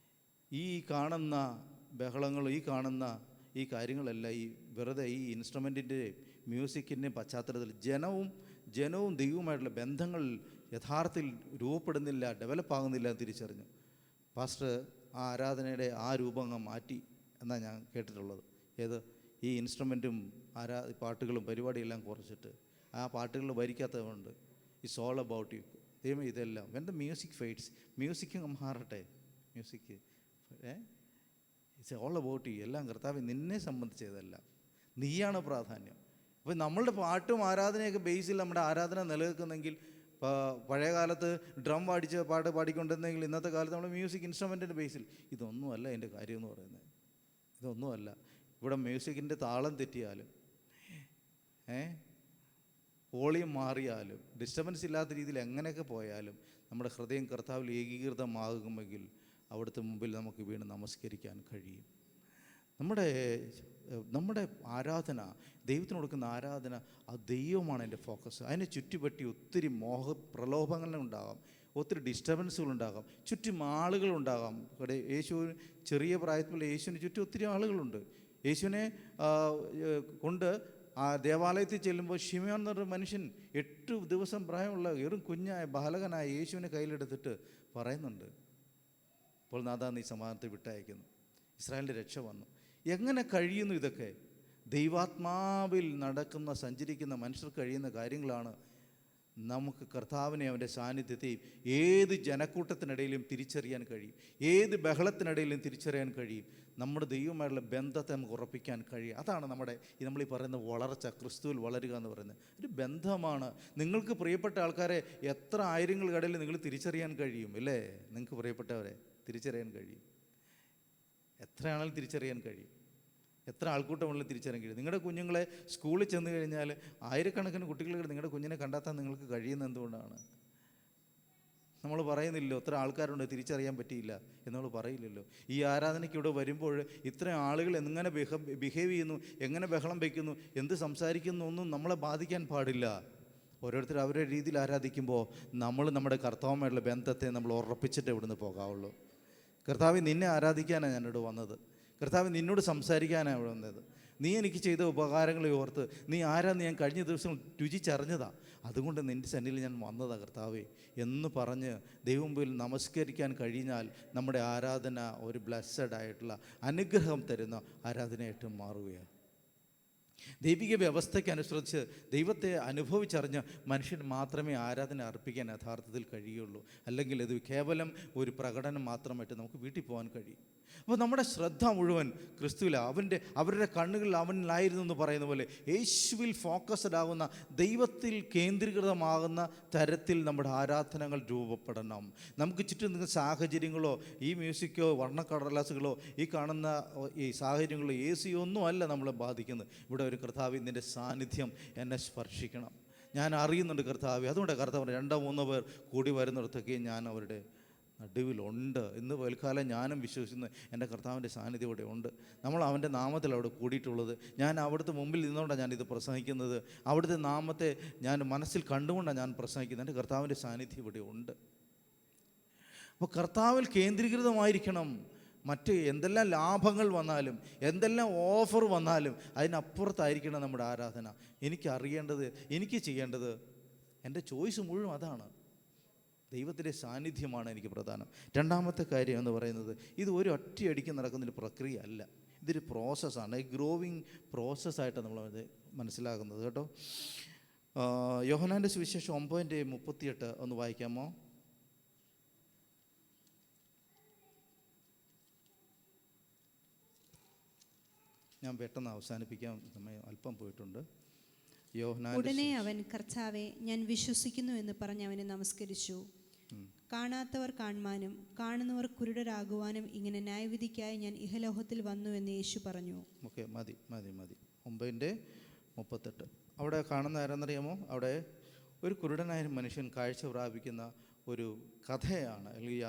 ഈ കാണുന്ന ബഹളങ്ങളും ഈ കാണുന്ന ഈ കാര്യങ്ങളെല്ലാം ഈ വെറുതെ ഈ ഇൻസ്ട്രുമെൻറ്റിൻ്റെ മ്യൂസിക്കിൻ്റെ പശ്ചാത്തലത്തിൽ ജനവും ദൈവവുമായിട്ടുള്ള ബന്ധങ്ങൾ യഥാർത്ഥത്തിൽ രൂപപ്പെടുന്നില്ല, ഡെവലപ്പാകുന്നില്ല എന്ന് തിരിച്ചറിഞ്ഞു. പാസ്റ്റർ ആ ആരാധനയുടെ ആ രൂപം മാറ്റി എന്നാണ് ഞാൻ കേട്ടിട്ടുള്ളത്. ഏത് ഈ ഇൻസ്ട്രുമെൻറ്റും പാട്ടുകളും പരിപാടിയെല്ലാം കുറച്ചിട്ട് ആ പാട്ടുകൾ വരിക്കാത്തതുകൊണ്ട് ഇറ്റ്സ് ഓൾ അബൌട്ട് യു. ദൈവം ഇതെല്ലാം when the music fights, music മാറട്ടെ, music it's all about you. എല്ലാം കർത്താവ് നിന്നെ സംബന്ധിച്ചതല്ല, നീയാണ് പ്രാധാന്യം. അപ്പോൾ നമ്മളുടെ പാട്ടും ആരാധനയൊക്കെ ബേസിൽ നമ്മുടെ ആരാധന നിലനിൽക്കുന്നെങ്കിൽ, പഴയ കാലത്ത് ഡ്രം പാടിച്ച് പാട്ട് പാടിക്കൊണ്ടിരുന്നെങ്കിൽ ഇന്നത്തെ കാലത്ത് നമ്മൾ മ്യൂസിക് ഇൻസ്ട്രുമെൻറ്റിൻ്റെ ബേസിൽ, ഇതൊന്നുമല്ല എൻ്റെ കാര്യം എന്ന് പറയുന്നത്. ഇതൊന്നുമല്ല. ഇവിടെ മ്യൂസിക്കിൻ്റെ താളം തെറ്റിയാലും വോളിയം മാറിയാലും ഡിസ്റ്റർബൻസ് ഇല്ലാത്ത രീതിയിൽ എങ്ങനെയൊക്കെ പോയാലും നമ്മുടെ ഹൃദയം കർത്താവിൽ ഏകീകൃതമാകുമെങ്കിൽ അവിടുത്തെ മുമ്പിൽ നമുക്ക് വീണ് നമസ്കരിക്കാൻ കഴിയും. നമ്മുടെ ആരാധന, ദൈവത്തിന് കൊടുക്കുന്ന ആരാധന, ആ ദൈവമാണ് എൻ്റെ ഫോക്കസ്. അതിനെ ചുറ്റിപ്പറ്റി ഒത്തിരി പ്രലോഭങ്ങളുണ്ടാകാം, ഒത്തിരി ഡിസ്റ്റർബൻസുകളുണ്ടാകാം, ചുറ്റും ആളുകളുണ്ടാകാം. ഇവിടെ യേശുവിന് ചെറിയ പ്രായത്തിലുള്ള യേശുവിന് ചുറ്റും ഒത്തിരി ആളുകളുണ്ട്. യേശുവിനെ കൊണ്ട് ആ ദേവാലയത്തിൽ ചെല്ലുമ്പോൾ ശിമയോൻ എന്നൊരു മനുഷ്യൻ 8 ദിവസം പ്രായമുള്ള വെറും കുഞ്ഞായ ബാലകനായ യേശുവിനെ കയ്യിലെടുത്തിട്ട് പറയുന്നുണ്ട്, അപ്പോൾ നാഥാ നീ സമാധാനത്തെ വിട്ടയക്കുന്നു, ഇസ്രായേലിൻ്റെ രക്ഷ വന്നു. എങ്ങനെ കഴിയുന്നു ഇതൊക്കെ? ദൈവാത്മാവിൽ സഞ്ചരിക്കുന്ന മനുഷ്യർക്ക് കഴിയുന്ന കാര്യങ്ങളാണ്. നമുക്ക് കർത്താവിനെ, അവൻ്റെ സാന്നിധ്യത്തെയും ഏത് ജനക്കൂട്ടത്തിനിടയിലും തിരിച്ചറിയാൻ കഴിയും, ഏത് ബഹളത്തിനിടയിലും തിരിച്ചറിയാൻ കഴിയും. നമ്മുടെ ദൈവമായിട്ടുള്ള ബന്ധത്തെ നമുക്ക് ഉറപ്പിക്കാൻ കഴിയും. അതാണ് നമ്മളീ പറയുന്ന വളർച്ച, ക്രിസ്തുവിൽ വളരുക എന്ന് പറയുന്നത് ഒരു ബന്ധമാണ്. നിങ്ങൾക്ക് പ്രിയപ്പെട്ട ആൾക്കാരെ എത്ര ആയിരങ്ങൾക്കിടയിൽ നിങ്ങൾ തിരിച്ചറിയാൻ കഴിയും, അല്ലേ? നിങ്ങൾക്ക് പ്രിയപ്പെട്ടവരെ തിരിച്ചറിയാൻ കഴിയും, എത്രയാണെങ്കിലും തിരിച്ചറിയാൻ കഴിയും. എത്ര ആൾക്കൂട്ടമുള്ള തിരിച്ചറിയാൻ കഴിയും. നിങ്ങളുടെ കുഞ്ഞുങ്ങളെ സ്കൂളിൽ ചെന്ന് കഴിഞ്ഞാൽ ആയിരക്കണക്കിന് കുട്ടികൾ നിങ്ങളുടെ കുഞ്ഞിനെ കണ്ടെത്താൻ നിങ്ങൾക്ക് കഴിയുന്നത് എന്തുകൊണ്ടാണ്? നമ്മൾ പറയുന്നില്ലല്ലോ എത്ര ആൾക്കാരുണ്ട് തിരിച്ചറിയാൻ പറ്റിയില്ല എന്നവൾ പറയില്ലല്ലോ. ഈ ആരാധനയ്ക്ക് ഇവിടെ വരുമ്പോൾ ഇത്രയും ആളുകൾ എങ്ങനെ ബിഹേവ് ചെയ്യുന്നു, എങ്ങനെ ബഹളം വയ്ക്കുന്നു, എന്ത് സംസാരിക്കുന്നു ഒന്നും നമ്മളെ ബാധിക്കാൻ പാടില്ല. ഓരോരുത്തർ അവരുടെ രീതിയിൽ ആരാധിക്കുമ്പോൾ നമ്മൾ നമ്മുടെ കർത്താവുമായിട്ടുള്ള ബന്ധത്തെ നമ്മൾ ഉറപ്പിച്ചിട്ട് ഇവിടുന്ന് പോകാവുള്ളൂ. കർത്താവ് നിന്നെ ആരാധിക്കാനാണ് ഞാനിവിടെ വന്നത്. കർത്താവ് നിന്നോട് സംസാരിക്കാനാണ് ഇവിടെ വന്നത്. നീ എനിക്ക് ചെയ്ത ഉപകാരങ്ങളെ ഓർത്ത് നീ ആരാന്ന് ഞാൻ കഴിഞ്ഞ ദിവസം രുചിച്ചറിഞ്ഞതാ. അതുകൊണ്ട് നിൻ്റെ സന്നിധിയിൽ ഞാൻ വന്നതാ കർത്താവേ എന്ന് പറഞ്ഞ് ദൈവമുമ്പിൽ നമസ്കരിക്കാൻ കഴിഞ്ഞാൽ നമ്മുടെ ആരാധന ഒരു ബ്ലെസ്സഡ് ആയിട്ടുള്ള അനുഗ്രഹം തരുന്ന ആരാധനയായിട്ട് മാറുകയാണ്. ദൈവിക വ്യവസ്ഥയ്ക്കനുസരിച്ച് ദൈവത്തെ അനുഭവിച്ചറിഞ്ഞ മനുഷ്യൻ മാത്രമേ ആരാധന അർപ്പിക്കാൻ യഥാർത്ഥത്തിൽ കഴിയുള്ളൂ. അല്ലെങ്കിൽ ഇത് കേവലം ഒരു പ്രകടനം മാത്രമായിട്ട് നമുക്ക് വീട്ടിൽ പോകാൻ കഴിയും. അപ്പോൾ നമ്മുടെ ശ്രദ്ധ മുഴുവൻ ക്രിസ്തുവിലാണ്. അവരുടെ കണ്ണുകളിൽ അവനിലായിരുന്നു എന്ന് പറയുന്ന പോലെ യേശുവിൽ ഫോക്കസ്ഡ് ആകുന്ന, ദൈവത്തിൽ കേന്ദ്രീകൃതമാകുന്ന തരത്തിൽ നമ്മുടെ ആരാധനകൾ രൂപപ്പെടണം. നമുക്ക് ചുറ്റും നിൽക്കുന്ന സാഹചര്യങ്ങളോ ഈ മ്യൂസിക്കോ വർണ്ണക്കടലാസുകളോ ഈ കാണുന്ന ഈ സാഹചര്യങ്ങളോ AC ഒന്നും അല്ല നമ്മളെ ബാധിക്കുന്നത്. ഇവിടെ ഒരു കർത്താവ് നിൻ്റെ സാന്നിധ്യം എന്നെ സ്പർശിക്കണം. ഞാൻ അറിയുന്നുണ്ട് കർത്താവ്. അതുകൊണ്ട് കർത്താവ് 2-3 പേർ കൂടി വരുന്നിടത്തൊക്കെ ഞാൻ അവരുടെ നടുവിലുണ്ട്. ഇന്ന് പൽക്കാലം ഞാനും വിശ്വസിക്കുന്നു എൻ്റെ കർത്താവിൻ്റെ സാന്നിധ്യം ഇവിടെ ഉണ്ട്. നമ്മൾ അവൻ്റെ നാമത്തിൽ അവിടെ കൂടിയിട്ടുള്ളത്. ഞാൻ അവിടുത്തെ മുമ്പിൽ നിന്നുകൊണ്ടാണ് ഞാനിത് പ്രസംഗിക്കുന്നത്. അവിടുത്തെ നാമത്തെ ഞാൻ മനസ്സിൽ കണ്ടുകൊണ്ടാണ് ഞാൻ പ്രസംഗിക്കുന്നത്. എൻ്റെ കർത്താവിൻ്റെ സാന്നിധ്യം ഇവിടെ ഉണ്ട്. അപ്പോൾ കർത്താവിൽ കേന്ദ്രീകൃതമായിരിക്കണം. മറ്റ് എന്തെല്ലാം ലാഭങ്ങൾ വന്നാലും എന്തെല്ലാം ഓഫർ വന്നാലും അതിനപ്പുറത്തായിരിക്കണം നമ്മുടെ ആരാധന. എനിക്കറിയേണ്ടത്, എനിക്ക് ചെയ്യേണ്ടത്, എൻ്റെ ചോയ്സ് മുഴുവൻ അതാണ്. ദൈവത്തിൻ്റെ സാന്നിധ്യമാണ് എനിക്ക് പ്രധാനം. രണ്ടാമത്തെ കാര്യം എന്ന് പറയുന്നത്, ഇത് ഒരു ഒറ്റയടിക്ക് നടക്കുന്നൊരു പ്രക്രിയ അല്ല. ഇതൊരു പ്രോസസ്സാണ്. ഗ്രോവിങ് പ്രോസസ്സായിട്ടാണ് നമ്മളത് മനസ്സിലാക്കുന്നത് കേട്ടോ. യോഹന്നാൻ്റെ സുവിശേഷം 9:38 ഒന്ന് വായിക്കാമോ? ഞാൻ പെട്ടെന്ന് അവസാനിപ്പിക്കാൻ സമയം അല്പം പോയിട്ടുണ്ട്. ഉടനെ അവൻ, കർത്താവെ, ഞാൻ വിശ്വസിക്കുന്നു എന്ന് പറഞ്ഞ് അവനെ നമസ്കരിച്ചു. കാണാത്തവർ കാണുവാനും കാണുന്നവർ കുരുടരാകുവാനും ഇങ്ങനെ ന്യായവിധിക്കായി ഞാൻ ഇഹലോകത്തിൽ വന്നു എന്ന് യേശു പറഞ്ഞു. ഓക്കെ, മതി. 9:38 അവിടെ കാണുന്ന ആരെന്നറിയാമോ? അവിടെ ഒരു കുരുടനായ മനുഷ്യൻ കാഴ്ച പ്രാപിക്കുന്ന ഒരു കഥയാണ്, അല്ലെങ്കിൽ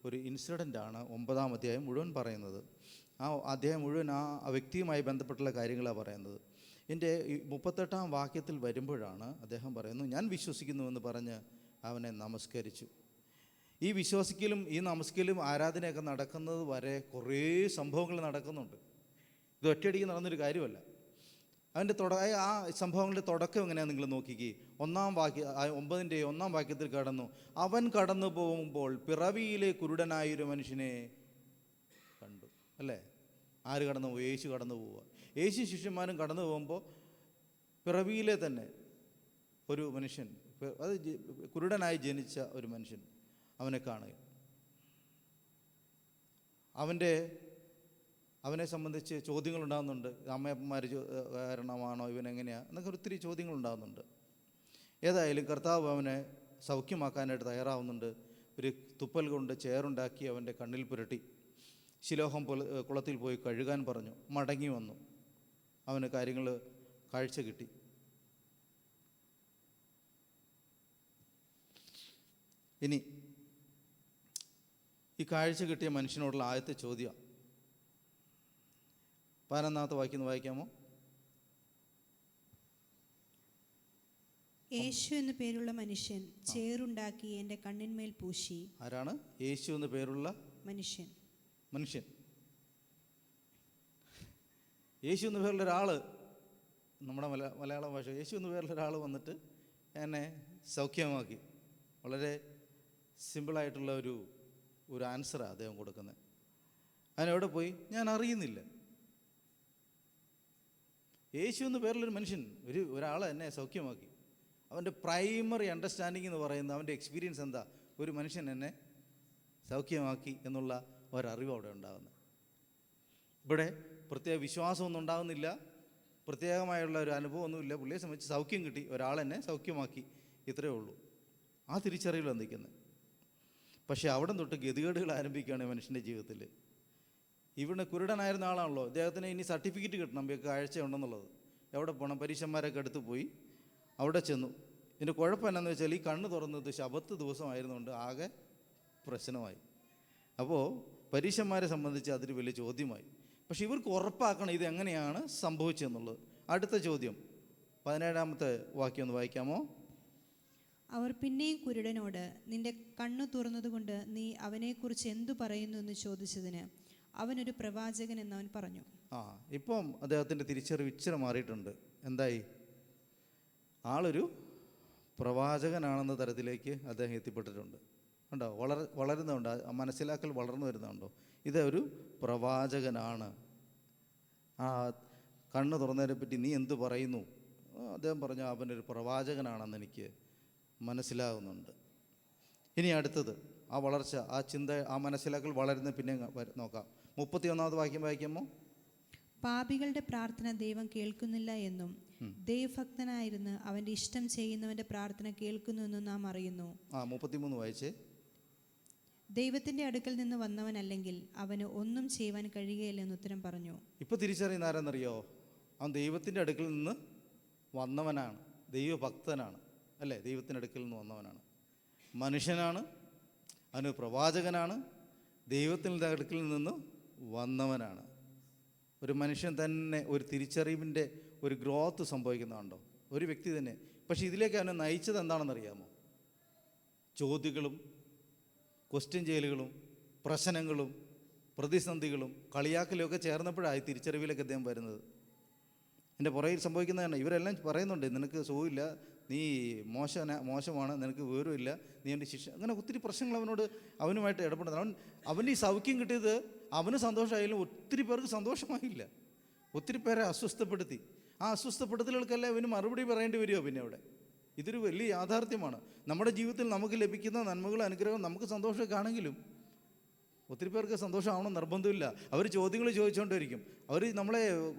ഒരു ഇൻസിഡൻ്റാണ് 9-ാം അധ്യായം മുഴുവൻ പറയുന്നത്. ആ അധ്യായം മുഴുവൻ ആ വ്യക്തിയുമായി ബന്ധപ്പെട്ടുള്ള കാര്യങ്ങളാണ് പറയുന്നത്. എൻ്റെ 38-ാം വാക്യത്തിൽ വരുമ്പോഴാണ് അദ്ദേഹം പറയുന്നു, ഞാൻ വിശ്വസിക്കുന്നുവെന്ന് പറഞ്ഞ് അവനെ നമസ്കരിച്ചു. ഈ വിശ്വസിക്കലും ഈ നമസ്കരിക്കലും ആരാധനയൊക്കെ നടക്കുന്നത് വരെ കുറേ സംഭവങ്ങൾ നടക്കുന്നുണ്ട്. ഇത് ഒറ്റയടിക്ക് നടന്നൊരു കാര്യമല്ല. അതിൻ്റെ ആ സംഭവങ്ങളുടെ തുടക്കം എങ്ങനെയാണ് നിങ്ങൾ നോക്കിക്കേ. 9-ാം വാക്യത്തിൽ കടന്നു, അവൻ കടന്നു പോകുമ്പോൾ പിറവിയിലെ കുരുടനായൊരു മനുഷ്യനെ കണ്ടു. അല്ലേ? ആര് കടന്നു പോകും? യേശു കടന്നു പോവുക. യേശു ശിഷ്യന്മാരും കടന്നു പോകുമ്പോൾ പിറവിയിലെ തന്നെ ഒരു മനുഷ്യൻ, അത് കുരുടനായി ജനിച്ച ഒരു മനുഷ്യൻ, അവനെ കാണുക. അവനെ സംബന്ധിച്ച് ചോദ്യങ്ങളുണ്ടാകുന്നുണ്ട്. അമ്മയപ്പന്മാർ കാരണമാണോ, ഇവനെങ്ങനെയാണ് എന്നൊക്കെ ഒത്തിരി ചോദ്യങ്ങളുണ്ടാകുന്നുണ്ട്. ഏതായാലും കർത്താവ് അവനെ സൗഖ്യമാക്കാനായിട്ട് തയ്യാറാവുന്നുണ്ട്. ഒരു തുപ്പൽ കൊണ്ട് ചേറുണ്ടാക്കി അവൻ്റെ കണ്ണിൽ പുരട്ടി ശിലോഹം കുളത്തിൽ പോയി കഴുകാൻ പറഞ്ഞു. മടങ്ങി വന്നു. അവന് കാര്യങ്ങൾ കാഴ്ച കിട്ടി. ഇനി ഈ കാഴ്ച കിട്ടിയ മനുഷ്യനോടുള്ള ആദ്യത്തെ ചോദ്യം 11-ാമത്തെ വായിക്കാമോ? യേശു എന്ന് പേരുള്ള മനുഷ്യൻ ചേറുണ്ടാക്കി എൻ്റെ കണ്ണിന്മേൽ പൂശി. ആരാണ് യേശു എന്ന് പേരുള്ള മനുഷ്യൻ? യേശു എന്ന് പേരുള്ള ഒരാൾ, നമ്മുടെ മലയാള ഭാഷ, യേശു എന്ന് പേരുള്ള ഒരാൾ വന്നിട്ട് എന്നെ സൗഖ്യമാക്കി. വളരെ സിമ്പിളായിട്ടുള്ള ഒരു ആൻസറാണ് അദ്ദേഹം കൊടുക്കുന്നത്. അതിനെവിടെ പോയി? ഞാൻ അറിയുന്നില്ല. യേശു എന്ന് പേരുള്ളൊരു മനുഷ്യൻ, ഒരാൾ എന്നെ സൗഖ്യമാക്കി. അവൻ്റെ പ്രൈമറി അണ്ടർസ്റ്റാൻഡിങ് എന്ന് പറയുന്നത്, അവൻ്റെ എക്സ്പീരിയൻസ് എന്താ? ഒരു മനുഷ്യൻ എന്നെ സൗഖ്യമാക്കി എന്നുള്ള ഒരറിവ് അവിടെ ഉണ്ടാകുന്നത്. ഇവിടെ പ്രത്യേക വിശ്വാസമൊന്നും ഉണ്ടാകുന്നില്ല, പ്രത്യേകമായുള്ള ഒരു അനുഭവമൊന്നുമില്ല. പുള്ളിയെ സംബന്ധിച്ച് സൗഖ്യം കിട്ടി, ഒരാളെന്നെ സൗഖ്യമാക്കി, ഇത്രയേ ഉള്ളൂ. ആ തിരിച്ചറിവിലാണ് നിൽക്കുന്നത്. പക്ഷേ അവിടെ തൊട്ട് ഗതികേടുകൾ ആരംഭിക്കുകയാണ് മനുഷ്യൻ്റെ ജീവിതത്തിൽ. ഇവിടെ കുരുടനായിരുന്ന ആളാണല്ലോ, ഇദ്ദേഹത്തിന് ഇനി സർട്ടിഫിക്കറ്റ് കിട്ടണം കാഴ്ച ഉണ്ടെന്നുള്ളത്. എവിടെ പോകണം? പരീക്ഷന്മാരൊക്കെ അടുത്ത് പോയി അവിടെ ചെന്നു. ഇതിൻ്റെ കുഴപ്പം എന്നാന്ന് വെച്ചാൽ ഈ കണ്ണ് തുറന്നത് ശബത്ത് ദിവസമായിരുന്നുകൊണ്ട് ആകെ പ്രശ്നമായി. അപ്പോൾ പരീക്ഷന്മാരെ സംബന്ധിച്ച് അതൊരു വലിയ ചോദ്യമായി. പക്ഷെ ഇവർക്ക് ഉറപ്പാക്കണം ഇതെങ്ങനെയാണ് സംഭവിച്ചതെന്നുള്ളത്. അടുത്ത ചോദ്യം 17-ാമത്തെ വാക്യം ഒന്ന് വായിക്കാമോ? അവർ പിന്നെയും കുരുടനോട്, നിന്റെ കണ്ണു തുറന്നതുകൊണ്ട് നീ അവനെക്കുറിച്ച് എന്തു പറയുന്നു എന്ന് ചോദിച്ചതിന് അവനൊരു പ്രവാചകൻ എന്നവൻ പറഞ്ഞു. ഇപ്പം അദ്ദേഹത്തിൻ്റെ തിരിച്ചറിവ് ഇച്ചിരി മാറിയിട്ടുണ്ട്. എന്തായി? ആളൊരു പ്രവാചകനാണെന്ന തരത്തിലേക്ക് അദ്ദേഹം എത്തിപ്പെട്ടിട്ടുണ്ട്. ഉണ്ടോ? വളരുന്നുണ്ട്, മനസ്സിലാക്കൽ വളർന്നു വരുന്നുണ്ടോ? ഇതൊരു പ്രവാചകനാണ്. കണ്ണ് തുറന്നതിനെ പറ്റി നീ എന്തു പറയുന്നു? അദ്ദേഹം പറഞ്ഞു അവനൊരു പ്രവാചകനാണെന്ന് എനിക്ക് മനസ്സിലാകുന്നുണ്ട്. ഇനി അടുത്തത് ആ വളർച്ച, ആ ചിന്ത, ആ മനസ്സിലാക്കൽ വളരുന്ന പിന്നെ നോക്കാം. 31-ാമത് വാക്യം വായിക്കാമോ? പാപികളുടെ പ്രാർത്ഥന ദൈവം കേൾക്കുന്നില്ല എന്നും ദൈവഭക്തനായിരുന്ന് അവൻ്റെ ഇഷ്ടം ചെയ്യുന്നവൻ്റെ പ്രാർത്ഥന കേൾക്കുന്നു എന്നും നാം അറിയുന്നു. 33 വായിച്ചേ. ദൈവത്തിൻ്റെ അടുക്കൽ നിന്ന് വന്നവനല്ലെങ്കിൽ അവന് ഒന്നും ചെയ്യുവാൻ കഴിയുകയില്ലെന്ന് ഉത്തരം പറഞ്ഞു. ഇപ്പോൾ തിരിച്ചറിയുന്ന ആരെന്നറിയോ? അവൻ ദൈവത്തിൻ്റെ അടുക്കൽ നിന്ന് വന്നവനാണ്, ദൈവഭക്തനാണ്, അല്ലേ? ദൈവത്തിൻ്റെ അടുക്കൽ നിന്ന് വന്നവനാണ്, മനുഷ്യനാണ്, അവന് പ്രവാചകനാണ്, ദൈവത്തിൻ്റെ അടുക്കൽ നിന്ന് വന്നവനാണ്. ഒരു മനുഷ്യൻ തന്നെ ഒരു തിരിച്ചറിവിൻ്റെ ഒരു ഗ്രോത്ത് സംഭവിക്കുന്നുണ്ടോ? ഒരു വ്യക്തി തന്നെ. പക്ഷേ ഇതിലേക്ക് അവനെ നയിച്ചത് എന്താണെന്നറിയാമോ? ചോദ്യങ്ങളും ക്വസ്റ്റ്യൻ ചെയ്യലുകളും പ്രശ്നങ്ങളും പ്രതിസന്ധികളും കളിയാക്കലും ഒക്കെ ചേർന്നപ്പോഴായി തിരിച്ചറിവിലേക്ക് അദ്ദേഹം വരുന്നത്. എൻ്റെ പുറകിൽ സംഭവിക്കുന്നതാണ്. ഇവരെല്ലാം പറയുന്നുണ്ട്, നിനക്ക് സുഖമില്ല, നീ മോശമാണ്, നിനക്ക് വിവരമില്ല, നീ എൻ്റെ ശിക്ഷ, അങ്ങനെ ഒത്തിരി പ്രശ്നങ്ങൾ അവനുമായിട്ട് ഇടപെടുന്നത്. അവൻ്റെ ഈ സൗഖ്യം കിട്ടിയത് അവന് സന്തോഷമായാലും ഒത്തിരി പേർക്ക് സന്തോഷമായില്ല. ഒത്തിരി പേരെ അസ്വസ്ഥപ്പെടുത്തി. ആ അസ്വസ്ഥപ്പെടുത്തലുകൾക്കെല്ലാം ഇവന് മറുപടി പറയേണ്ടി വരുമോ പിന്നെ അവിടെ? ഇതൊരു വലിയ യാഥാർത്ഥ്യമാണ്. നമ്മുടെ ജീവിതത്തിൽ നമുക്ക് ലഭിക്കുന്ന നന്മകളും അനുഗ്രഹവും നമുക്ക് സന്തോഷമൊക്കെ ആണെങ്കിലും ഒത്തിരി പേർക്ക് സന്തോഷമാവണം നിർബന്ധമില്ല. അവർ ചോദ്യങ്ങൾ ചോദിച്ചുകൊണ്ടിരിക്കും, അവർ നമ്മളെ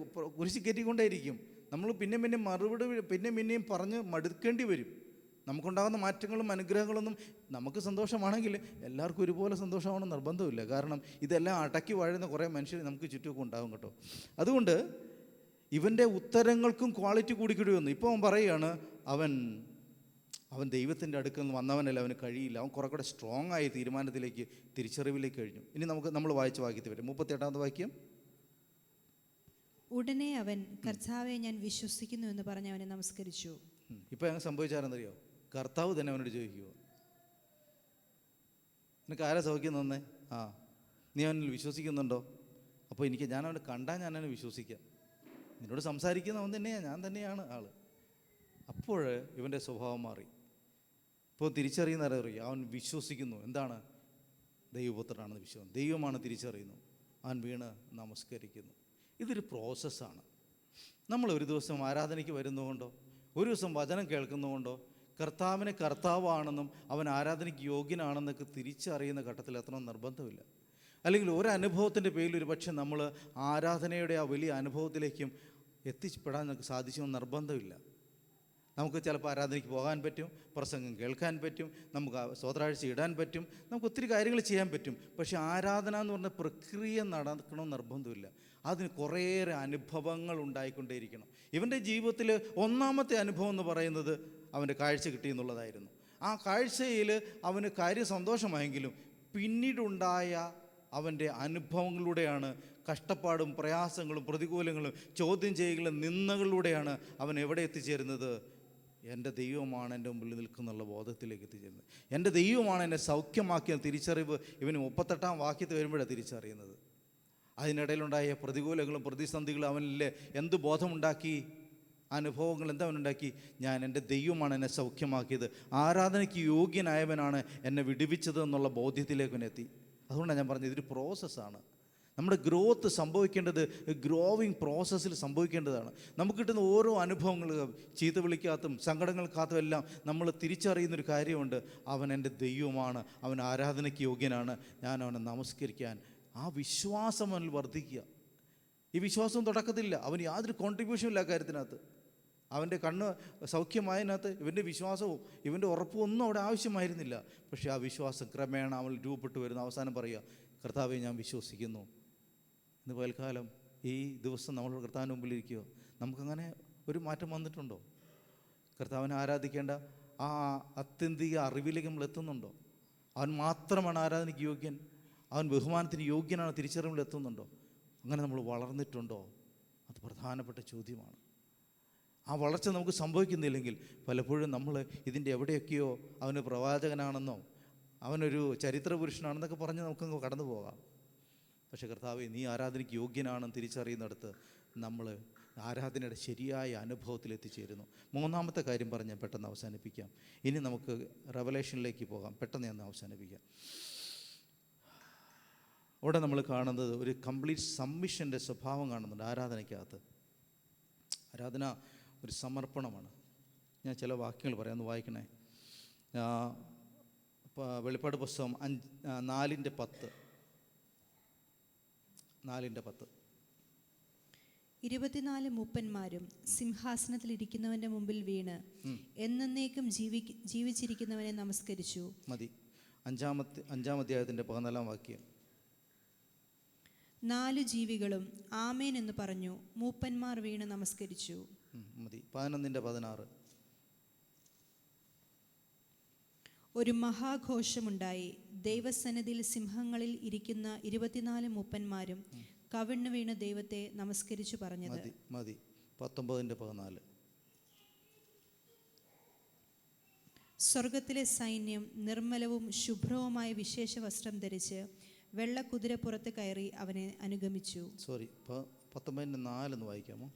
കുരിശി കയറ്റിക്കൊണ്ടേയിരിക്കും. നമ്മൾ പിന്നെയും മറുപടി പിന്നെയും പറഞ്ഞ് മടുക്കേണ്ടി വരും. നമുക്കുണ്ടാകുന്ന മാറ്റങ്ങളും അനുഗ്രഹങ്ങളൊന്നും നമുക്ക് സന്തോഷമാണെങ്കിൽ എല്ലാവർക്കും ഒരുപോലെ സന്തോഷമാവണം നിർബന്ധമില്ല. കാരണം ഇതെല്ലാം അടക്കി വാഴുന്ന കുറേ മനുഷ്യർ നമുക്ക് ചുറ്റുമൊക്കെ ഉണ്ടാകും കേട്ടോ. അതുകൊണ്ട് ഇവൻ്റെ ഉത്തരങ്ങൾക്കും ക്വാളിറ്റി കൂടിക്കൂടി വന്നു. ഇപ്പോൾ അവൻ പറയുകയാണ്, അവൻ ദൈവത്തിൻ്റെ അടുക്കൽ നിന്ന് വന്നവനല്ല, അവന് കഴിയില്ല. അവൻ കുറെ കൂടെ സ്ട്രോങ് ആയ തീരുമാനത്തിലേക്ക്, തിരിച്ചറിവിലേക്ക് കഴിഞ്ഞു. ഇനി നമ്മൾ വായിച്ച വാക്യത്തിൽ വരും. 38-ാമത് വാക്യം. ഉടനെ അവൻ, കർത്താവെ ഞാൻ വിശ്വസിക്കുന്നു എന്ന് പറഞ്ഞ് അവനെ നമസ്കരിച്ചു. ഇപ്പം ഞങ്ങൾ സംഭവിച്ചാരെന്നറിയോ? കർത്താവ് തന്നെ അവനോട് ചോദിക്കുമോ, നിനക്ക് ആരാ സൗഖ്യം തന്നേ? നീ അവനിൽ വിശ്വസിക്കുന്നുണ്ടോ? അപ്പോൾ ഞാൻ അവനെ കണ്ടാൽ ഞാൻ അവനെ വിശ്വസിക്കാം. നിന്നോട് സംസാരിക്കുന്ന അവൻ തന്നെയാണ്, ഞാൻ തന്നെയാണ് ആൾ. അപ്പോൾ ഇവൻ്റെ സ്വഭാവം മാറി. ഇപ്പോൾ തിരിച്ചറിയുന്ന അറിയാം, അവൻ വിശ്വസിക്കുന്നു. എന്താണ്? ദൈവപുത്രനാണെന്ന് വിശ്വാസം, ദൈവമാണ് തിരിച്ചറിയുന്നു. അവൻ വീണ് നമസ്കരിക്കുന്നു. ഇതൊരു പ്രോസസ്സാണ്. നമ്മൾ ഒരു ദിവസം ആരാധനയ്ക്ക് വരുന്നതുകൊണ്ടോ ഒരു ദിവസം വചനം കേൾക്കുന്നതുകൊണ്ടോ കർത്താവിനെ കർത്താവാണെന്നും അവൻ ആരാധനയ്ക്ക് യോഗ്യനാണെന്നൊക്കെ തിരിച്ചറിയുന്ന ഘട്ടത്തിൽ എത്തണം നിർബന്ധമില്ല. അല്ലെങ്കിൽ ഒരു അനുഭവത്തിൻ്റെ പേരിൽ ഒരു പക്ഷേ നമ്മൾ ആരാധനയുടെ ആ വലിയ അനുഭവത്തിലേക്കും എത്തിപ്പെടാൻ നമുക്ക് സാധിച്ചെന്ന് നിർബന്ധമില്ല. നമുക്ക് ചിലപ്പോൾ ആരാധനയ്ക്ക് പോകാൻ പറ്റും, പ്രസംഗം കേൾക്കാൻ പറ്റും, നമുക്ക് സ്വതരാഴ്ച ഇടാൻ പറ്റും, നമുക്ക് ഒത്തിരി കാര്യങ്ങൾ ചെയ്യാൻ പറ്റും. പക്ഷേ ആരാധന എന്ന് പറഞ്ഞ പ്രക്രിയ നടക്കണമെന്ന് നിർബന്ധമില്ല. അതിന് കുറേയേറെ അനുഭവങ്ങൾ ഉണ്ടായിക്കൊണ്ടേയിരിക്കണം. ഇവൻ്റെ ജീവിതത്തിൽ ഒന്നാമത്തെ അനുഭവം എന്ന് പറയുന്നത് അവൻ്റെ കാഴ്ച കിട്ടിയെന്നുള്ളതായിരുന്നു. ആ കാഴ്ചയിൽ അവന് കാര്യം സന്തോഷമായെങ്കിലും പിന്നീടുണ്ടായ അവൻ്റെ അനുഭവങ്ങളിലൂടെയാണ്, കഷ്ടപ്പാടും പ്രയാസങ്ങളും പ്രതികൂലങ്ങളും ചോദ്യം ചെയ്യലും നിന്ദകളിലൂടെയാണ് അവൻ എവിടെ എത്തിച്ചേരുന്നത്? എൻ്റെ ദൈവമാണ് എൻ്റെ മുമ്പിൽ നിൽക്കുന്നുള്ള ബോധത്തിലേക്ക് എത്തിച്ചേരുന്നത്. എൻ്റെ ദൈവമാണ് എന്നെ സൗഖ്യമാക്കിയ തിരിച്ചറിവ് ഇവന് 38-ാം വാക്യത്തിൽ വരുമ്പോഴാണ് തിരിച്ചറിയുന്നത്. അതിനിടയിലുണ്ടായ പ്രതികൂലങ്ങളും പ്രതിസന്ധികളും അവനിൽ എന്ത് ബോധമുണ്ടാക്കി? അനുഭവങ്ങൾ എന്താ അവനുണ്ടാക്കി? എൻ്റെ ദൈവമാണ് എന്നെ സൗഖ്യമാക്കിയത്, ആരാധനയ്ക്ക് യോഗ്യനായവനാണ് എന്നെ വിടുവിച്ചത് എന്നുള്ള ബോധ്യത്തിലേക്ക് അവനെത്തി. അതുകൊണ്ടാണ് ഞാൻ പറഞ്ഞത് ഇതൊരു പ്രോസസ്സാണ്. നമ്മുടെ ഗ്രോത്ത് സംഭവിക്കേണ്ടത് ഗ്രോവിങ് പ്രോസസ്സിൽ സംഭവിക്കേണ്ടതാണ്. നമുക്ക് കിട്ടുന്ന ഓരോ അനുഭവങ്ങളും ചീത്ത വിളിക്കാത്തും സങ്കടങ്ങൾക്കാത്തും എല്ലാം നമ്മൾ തിരിച്ചറിയുന്നൊരു കാര്യമുണ്ട്, അവൻ എൻ്റെ ദൈവമാണ്, അവൻ ആരാധനയ്ക്ക് യോഗ്യനാണ്, ഞാൻ അവനെ നമസ്കരിക്കാൻ. ആ വിശ്വാസം അവനിൽ വർദ്ധിക്കുക. ഈ വിശ്വാസം തുടക്കത്തില്ല, അവന് യാതൊരു കോൺട്രിബ്യൂഷനും ഇല്ല കാര്യത്തിനകത്ത്. അവൻ്റെ കണ്ണ് സൗഖ്യമായതിനകത്ത് ഇവൻ്റെ വിശ്വാസവും ഇവൻ്റെ ഉറപ്പും ഒന്നും അവിടെ ആവശ്യമായിരുന്നില്ല. പക്ഷേ ആ വിശ്വാസം ക്രമേണ അവൻ രൂപപ്പെട്ടു വരുന്ന അവസാനം പറയുക, കർത്താവെ ഞാൻ വിശ്വസിക്കുന്നു, ഇന്ന് പൽക്കാലം ഈ ദിവസം നമ്മൾ കർത്താവിന് മുമ്പിലിരിക്കുകയോ, നമുക്കങ്ങനെ ഒരു മാറ്റം വന്നിട്ടുണ്ടോ? കർത്താവിനെ ആരാധിക്കേണ്ട ആ അത്യന്തിക അറിവിലേക്ക് നമ്മൾ എത്തുന്നുണ്ടോ? അവൻ മാത്രമാണ് ആരാധനയ്ക്ക് യോഗ്യൻ, അവൻ ബഹുമാനത്തിന് യോഗ്യനാണ് തിരിച്ചറിവിൽ എത്തുന്നുണ്ടോ? അങ്ങനെ നമ്മൾ വളർന്നിട്ടുണ്ടോ? അത് പ്രധാനപ്പെട്ട ചോദ്യമാണ്. ആ വളർച്ച നമുക്ക് സംഭവിക്കുന്നില്ലെങ്കിൽ പലപ്പോഴും നമ്മൾ ഇതിൻ്റെ എവിടെയൊക്കെയോ അവന് പ്രവാചകനാണെന്നോ അവനൊരു ചരിത്ര പുരുഷനാണെന്നൊക്കെ പറഞ്ഞ് നമുക്കങ്ങ് കടന്നു പോകാം. പക്ഷേ കർത്താവേ, നീ ആരാധനയ്ക്ക് യോഗ്യനാണെന്ന് തിരിച്ചറിയുന്നിടത്ത് നമ്മൾ ആരാധനയുടെ ശരിയായ അനുഭവത്തിൽ എത്തിച്ചേരുന്നു. മൂന്നാമത്തെ കാര്യം പറഞ്ഞ് പെട്ടെന്ന് അവസാനിപ്പിക്കാം. ഇനി നമുക്ക് റെവലേഷനിലേക്ക് പോകാം. പെട്ടെന്ന് ഞാൻ അവസാനിപ്പിക്കാം. അവിടെ നമ്മൾ കാണുന്നത് ഒരു കംപ്ലീറ്റ് സബ്മിഷൻ്റെ സ്വഭാവം കാണുന്നുണ്ട് ആരാധനയ്ക്കകത്ത്. ആരാധന ഒരു സമർപ്പണമാണ്. ഞാൻ ചില വാക്യങ്ങൾ പറയാം, ഒന്ന് വായിക്കണേ. വെളിപ്പാട് പുസ്തകം 4:10. 24 മൂപ്പന്മാരും സിംഹാസനത്തിലിരിക്കുന്നവൻ്റെ മുമ്പിൽ വീണ് എന്നേക്കും ജീവിച്ചിരിക്കുന്നവനെ നമസ്കരിച്ചു. മതി. 5-ാം അധ്യായത്തിൻ്റെ 14-ാം വാക്യം. 4 ജീവികളും ആമേൻ എന്ന് പറഞ്ഞു. മൂപ്പന്മാർ വീണ് നമസ്കരിച്ചു. മതി. 11-16. ഒരു മഹാഘോഷമുണ്ടായി. ദൈവസന്നിധിയിൽ സിംഹങ്ങളിൽ ഇരിക്കുന്ന 24 മൂപ്പന്മാരും കവിണ്ണു വീണ് ദൈവത്തെ നമസ്കരിച്ചു പറഞ്ഞത്. മതി. 19-14. സ്വർഗത്തിലെ സൈന്യം നിർമ്മലവും ശുഭ്രവുമായ വിശേഷ വസ്ത്രം ധരിച്ച് വെള്ള കുതിരപ്പുറത്ത് കയറി അവനെ അനുഗമിച്ചു. 19-4 വായിക്കാമോ?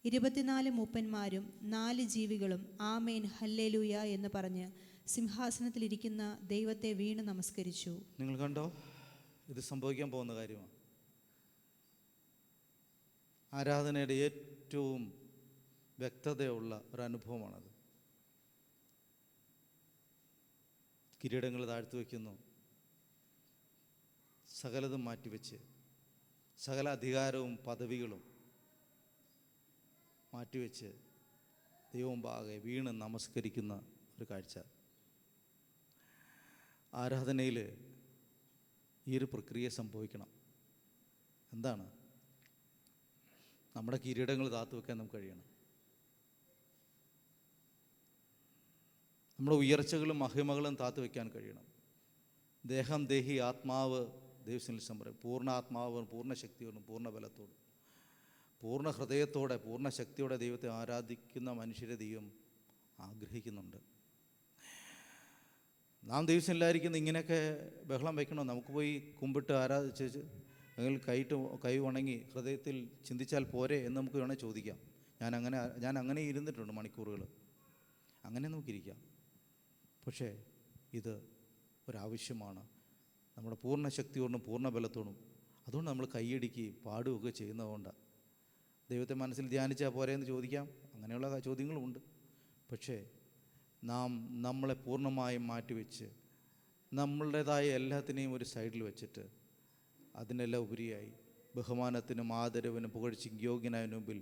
24 മൂപ്പന്മാരും 4 ജീവികളും ആമേൻ ഹല്ലേലൂയ എന്ന് പറഞ്ഞ് സിംഹാസനത്തിലിരിക്കുന്ന ദൈവത്തെ വീണ് നമസ്കരിച്ചു. നിങ്ങൾ കണ്ടോ? ഇത് സംഭവിക്കാൻ പോകുന്ന കാര്യമാണ്. ആരാധനയുടെ ഏറ്റവും വ്യക്തതയുള്ള ഒരനുഭവമാണത്. കിരീടങ്ങൾ താഴ്ത്തി വയ്ക്കുന്നു, സകലതും മാറ്റിവെച്ച്, സകല അധികാരവും പദവികളും മാറ്റിവെച്ച് ദൈവമുമ്പാകെ വീണ് നമസ്കരിക്കുന്ന ഒരു കാഴ്ച. ആരാധനയിൽ ഈ ഒരു പ്രക്രിയ സംഭവിക്കണം. എന്താണ്? നമ്മുടെ കിരീടങ്ങൾ താത്തു വെക്കാൻ നമുക്ക് കഴിയണം. നമ്മുടെ ഉയർച്ചകളും മഹിമകളും താത്തു വയ്ക്കാൻ കഴിയണം. ദേഹം, ദേഹി, ആത്മാവ് ദൈവസന്നിധിയിൽ സമർപ്പിക്കും. പൂർണ്ണ ആത്മാവും പൂർണ്ണ ശക്തിയോടും പൂർണ്ണ ബലത്തോടും പൂർണ്ണ ഹൃദയത്തോടെ പൂർണ്ണ ശക്തിയോടെ ദൈവത്തെ ആരാധിക്കുന്ന മനുഷ്യരെ ദൈവം ആഗ്രഹിക്കുന്നുണ്ട്. നാം ദൈവസന്നിധിയിലായിരിക്കുന്ന ഇങ്ങനെയൊക്കെ ബഹളം വയ്ക്കണോ? നമുക്ക് പോയി കുമ്പിട്ട് ആരാധിച്ച് അല്ലെങ്കിൽ കൈ ഉണങ്ങി ഹൃദയത്തിൽ ചിന്തിച്ചാൽ പോരെ എന്ന് നമുക്ക് വേണേൽ ചോദിക്കാം. ഞാൻ അങ്ങനെ ഇരുന്നിട്ടുണ്ട് മണിക്കൂറുകൾ. അങ്ങനെ നമുക്കിരിക്കാം. പക്ഷേ ഇത് ഒരാവശ്യമാണ്. നമ്മുടെ പൂർണ്ണ ശക്തിയോടും പൂർണ്ണ ബലത്തോടും. അതുകൊണ്ട് നമ്മൾ കൈയടിക്കുകയും പാടുകയൊക്കെ ചെയ്യുന്നതുകൊണ്ടാണ്. ദൈവത്തെ മനസ്സിൽ ധ്യാനിച്ചാൽ പോരെ എന്ന് ചോദിക്കാം. അങ്ങനെയുള്ള ചോദ്യങ്ങളുമുണ്ട്. പക്ഷേ നാം നമ്മളെ പൂർണ്ണമായും മാറ്റിവെച്ച് നമ്മളുടേതായ എല്ലാത്തിനെയും ഒരു സൈഡിൽ വെച്ചിട്ട് അതിനെല്ലാം ഉപരിയായി ബഹുമാനത്തിനും ആദരവിനും പുകഴ്ചയ്ക്കും യോഗ്യനായ മുമ്പിൽ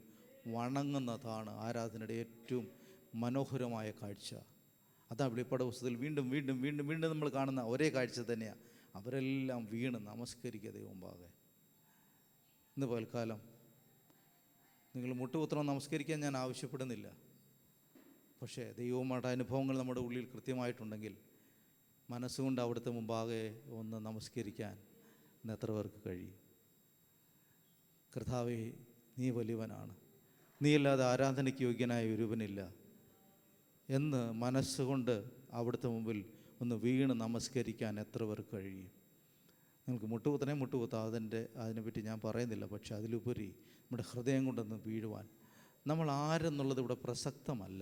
വണങ്ങുന്നതാണ് ആരാധനയുടെ ഏറ്റവും മനോഹരമായ കാഴ്ച. അതാ വെളിപ്പാട് പുസ്തകത്തിൽ വീണ്ടും വീണ്ടും വീണ്ടും വീണ്ടും നമ്മൾ കാണുന്ന ഒരേ കാഴ്ച തന്നെയാണ്. അവരെല്ലാം വീണ് നമസ്കരിക്കുക ദൈവമുമ്പാകെ. ഇന്ന് പൽക്കാലം നിങ്ങൾ മുട്ടുകുത്തണം നമസ്കരിക്കാൻ ഞാൻ ആവശ്യപ്പെടുന്നില്ല. പക്ഷേ ദൈവവുമായിട്ട് അനുഭവങ്ങൾ നമ്മുടെ ഉള്ളിൽ കൃത്യമായിട്ടുണ്ടെങ്കിൽ മനസ്സുകൊണ്ട് അവിടുത്തെ മുമ്പാകെ ഒന്ന് നമസ്കരിക്കാൻ ഇന്ന് എത്ര പേർക്ക് കഴിയും? കർത്താവേ, നീ വലിയവനാണ്, നീയല്ലാതെ ആരാധനയ്ക്ക് യോഗ്യനായ ഒരുവനില്ല എന്ന് മനസ്സുകൊണ്ട് അവിടുത്തെ മുമ്പിൽ ഒന്ന് വീണ് നമസ്കരിക്കാൻ എത്ര പേർക്ക് കഴിയും? നിങ്ങൾക്ക് മുട്ടുകുത്താം, അതിനെപ്പറ്റി ഞാൻ പറയുന്നില്ല. പക്ഷേ അതിലുപരി നമ്മുടെ ഹൃദയം കൊണ്ടൊന്ന് വീഴുവാൻ. നമ്മൾ ആരെന്നുള്ളത് ഇവിടെ പ്രസക്തമല്ല.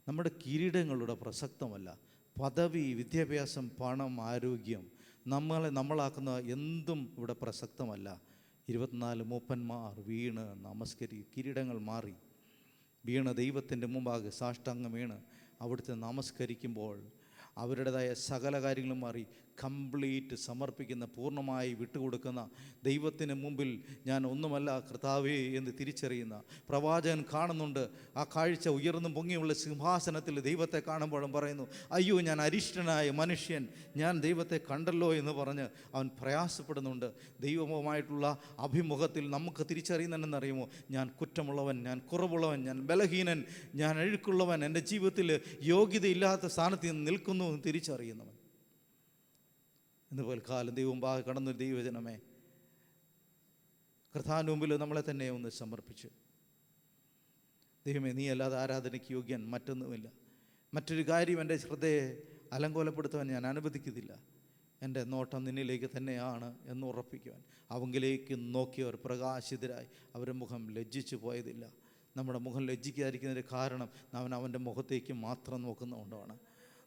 നമ്മുടെ കിരീടങ്ങളുടെ പ്രസക്തമല്ല. പദവി, വിദ്യാഭ്യാസം, പണം, ആരോഗ്യം, നമ്മളാക്കുന്ന എന്തും ഇവിടെ പ്രസക്തമല്ല. 24 മൂപ്പന്മാർ വീണ് കിരീടങ്ങൾ മാറി വീണ് ദൈവത്തിൻ്റെ മുമ്പാകെ സാഷ്ടാംഗം വീണ് അവിടുത്തെ നമസ്കരിക്കുമ്പോൾ അവരുടേതായ സകല കാര്യങ്ങളും മാറി കംപ്ലീറ്റ് സമർപ്പിക്കുന്ന, പൂർണ്ണമായി വിട്ടുകൊടുക്കുന്ന, ദൈവത്തിന് മുമ്പിൽ ഞാൻ ഒന്നുമല്ല കർത്താവേ എന്ന് തിരിച്ചറിയുന്ന പ്രവാചകൻ കാണുന്നുണ്ട്. ആ കാഴ്ച ഉയർന്നും പൊങ്ങിയുള്ള സിംഹാസനത്തിൽ ദൈവത്തെ കാണുമ്പോഴും പറയുന്നു, അയ്യോ ഞാൻ അരിഷ്ടനായ മനുഷ്യൻ, ഞാൻ ദൈവത്തെ കണ്ടല്ലോ എന്ന് പറഞ്ഞ് അവൻ പ്രയാസപ്പെടുന്നുണ്ട്. ദൈവവുമായിട്ടുള്ള അഭിമുഖത്തിൽ നമുക്ക് തിരിച്ചറിയുന്നതെന്നറിയുമോ? ഞാൻ കുറ്റമുള്ളവൻ, ഞാൻ കുറവുള്ളവൻ, ഞാൻ ബലഹീനൻ, ഞാൻ അഴുക്കുള്ളവൻ, എൻ്റെ ജീവിതത്തിൽ യോഗ്യതയില്ലാത്ത സ്ഥാനത്ത് നിൽക്കുന്നു എന്ന് തിരിച്ചറിയുന്നവൻ. ഇന്നുപോലെ കാലം ദൈവം കടന്നൊരു ദൈവജനമേ, കർത്താവിൻ്റെ മുമ്പിൽ നമ്മളെ തന്നെ ഒന്ന് സമർപ്പിച്ച്, ദൈവമേ നീ അല്ലാതെ ആരാധനയ്ക്ക് യോഗ്യൻ മറ്റൊന്നുമില്ല, മറ്റൊരു കാര്യം എൻ്റെ ശ്രദ്ധയെ അലങ്കോലപ്പെടുത്തുവാൻ ഞാൻ അനുവദിക്കുന്നില്ല, എൻ്റെ നോട്ടം നിന്നിലേക്ക് തന്നെയാണ് എന്ന് ഉറപ്പിക്കുവാൻ അവങ്കിലേക്ക് നോക്കിയവർ പ്രകാശിതരായി അവരുടെ മുഖം ലജ്ജിച്ചു പോയതില്ല. നമ്മുടെ മുഖം ലജ്ജിക്കാതിരിക്കുന്നതിൻ്റെ കാരണം അവൻ്റെ മുഖത്തേക്ക് മാത്രം നോക്കുന്നതുകൊണ്ടാണ്.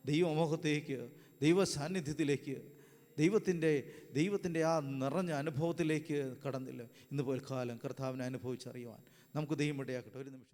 ദൈവമുഖത്തേക്ക്, ദൈവ സാന്നിധ്യത്തിലേക്ക്, ദൈവത്തിൻ്റെ ആ നിറഞ്ഞ അനുഭവത്തിലേക്ക് കടന്നില്ല. ഇന്ന് പോൽക്കാലം കർത്താവിനെ അനുഭവിച്ചറിയുവാൻ നമുക്ക് ദൈവം ഇടയാക്കട്ടെ. ഒരു നിമിഷം.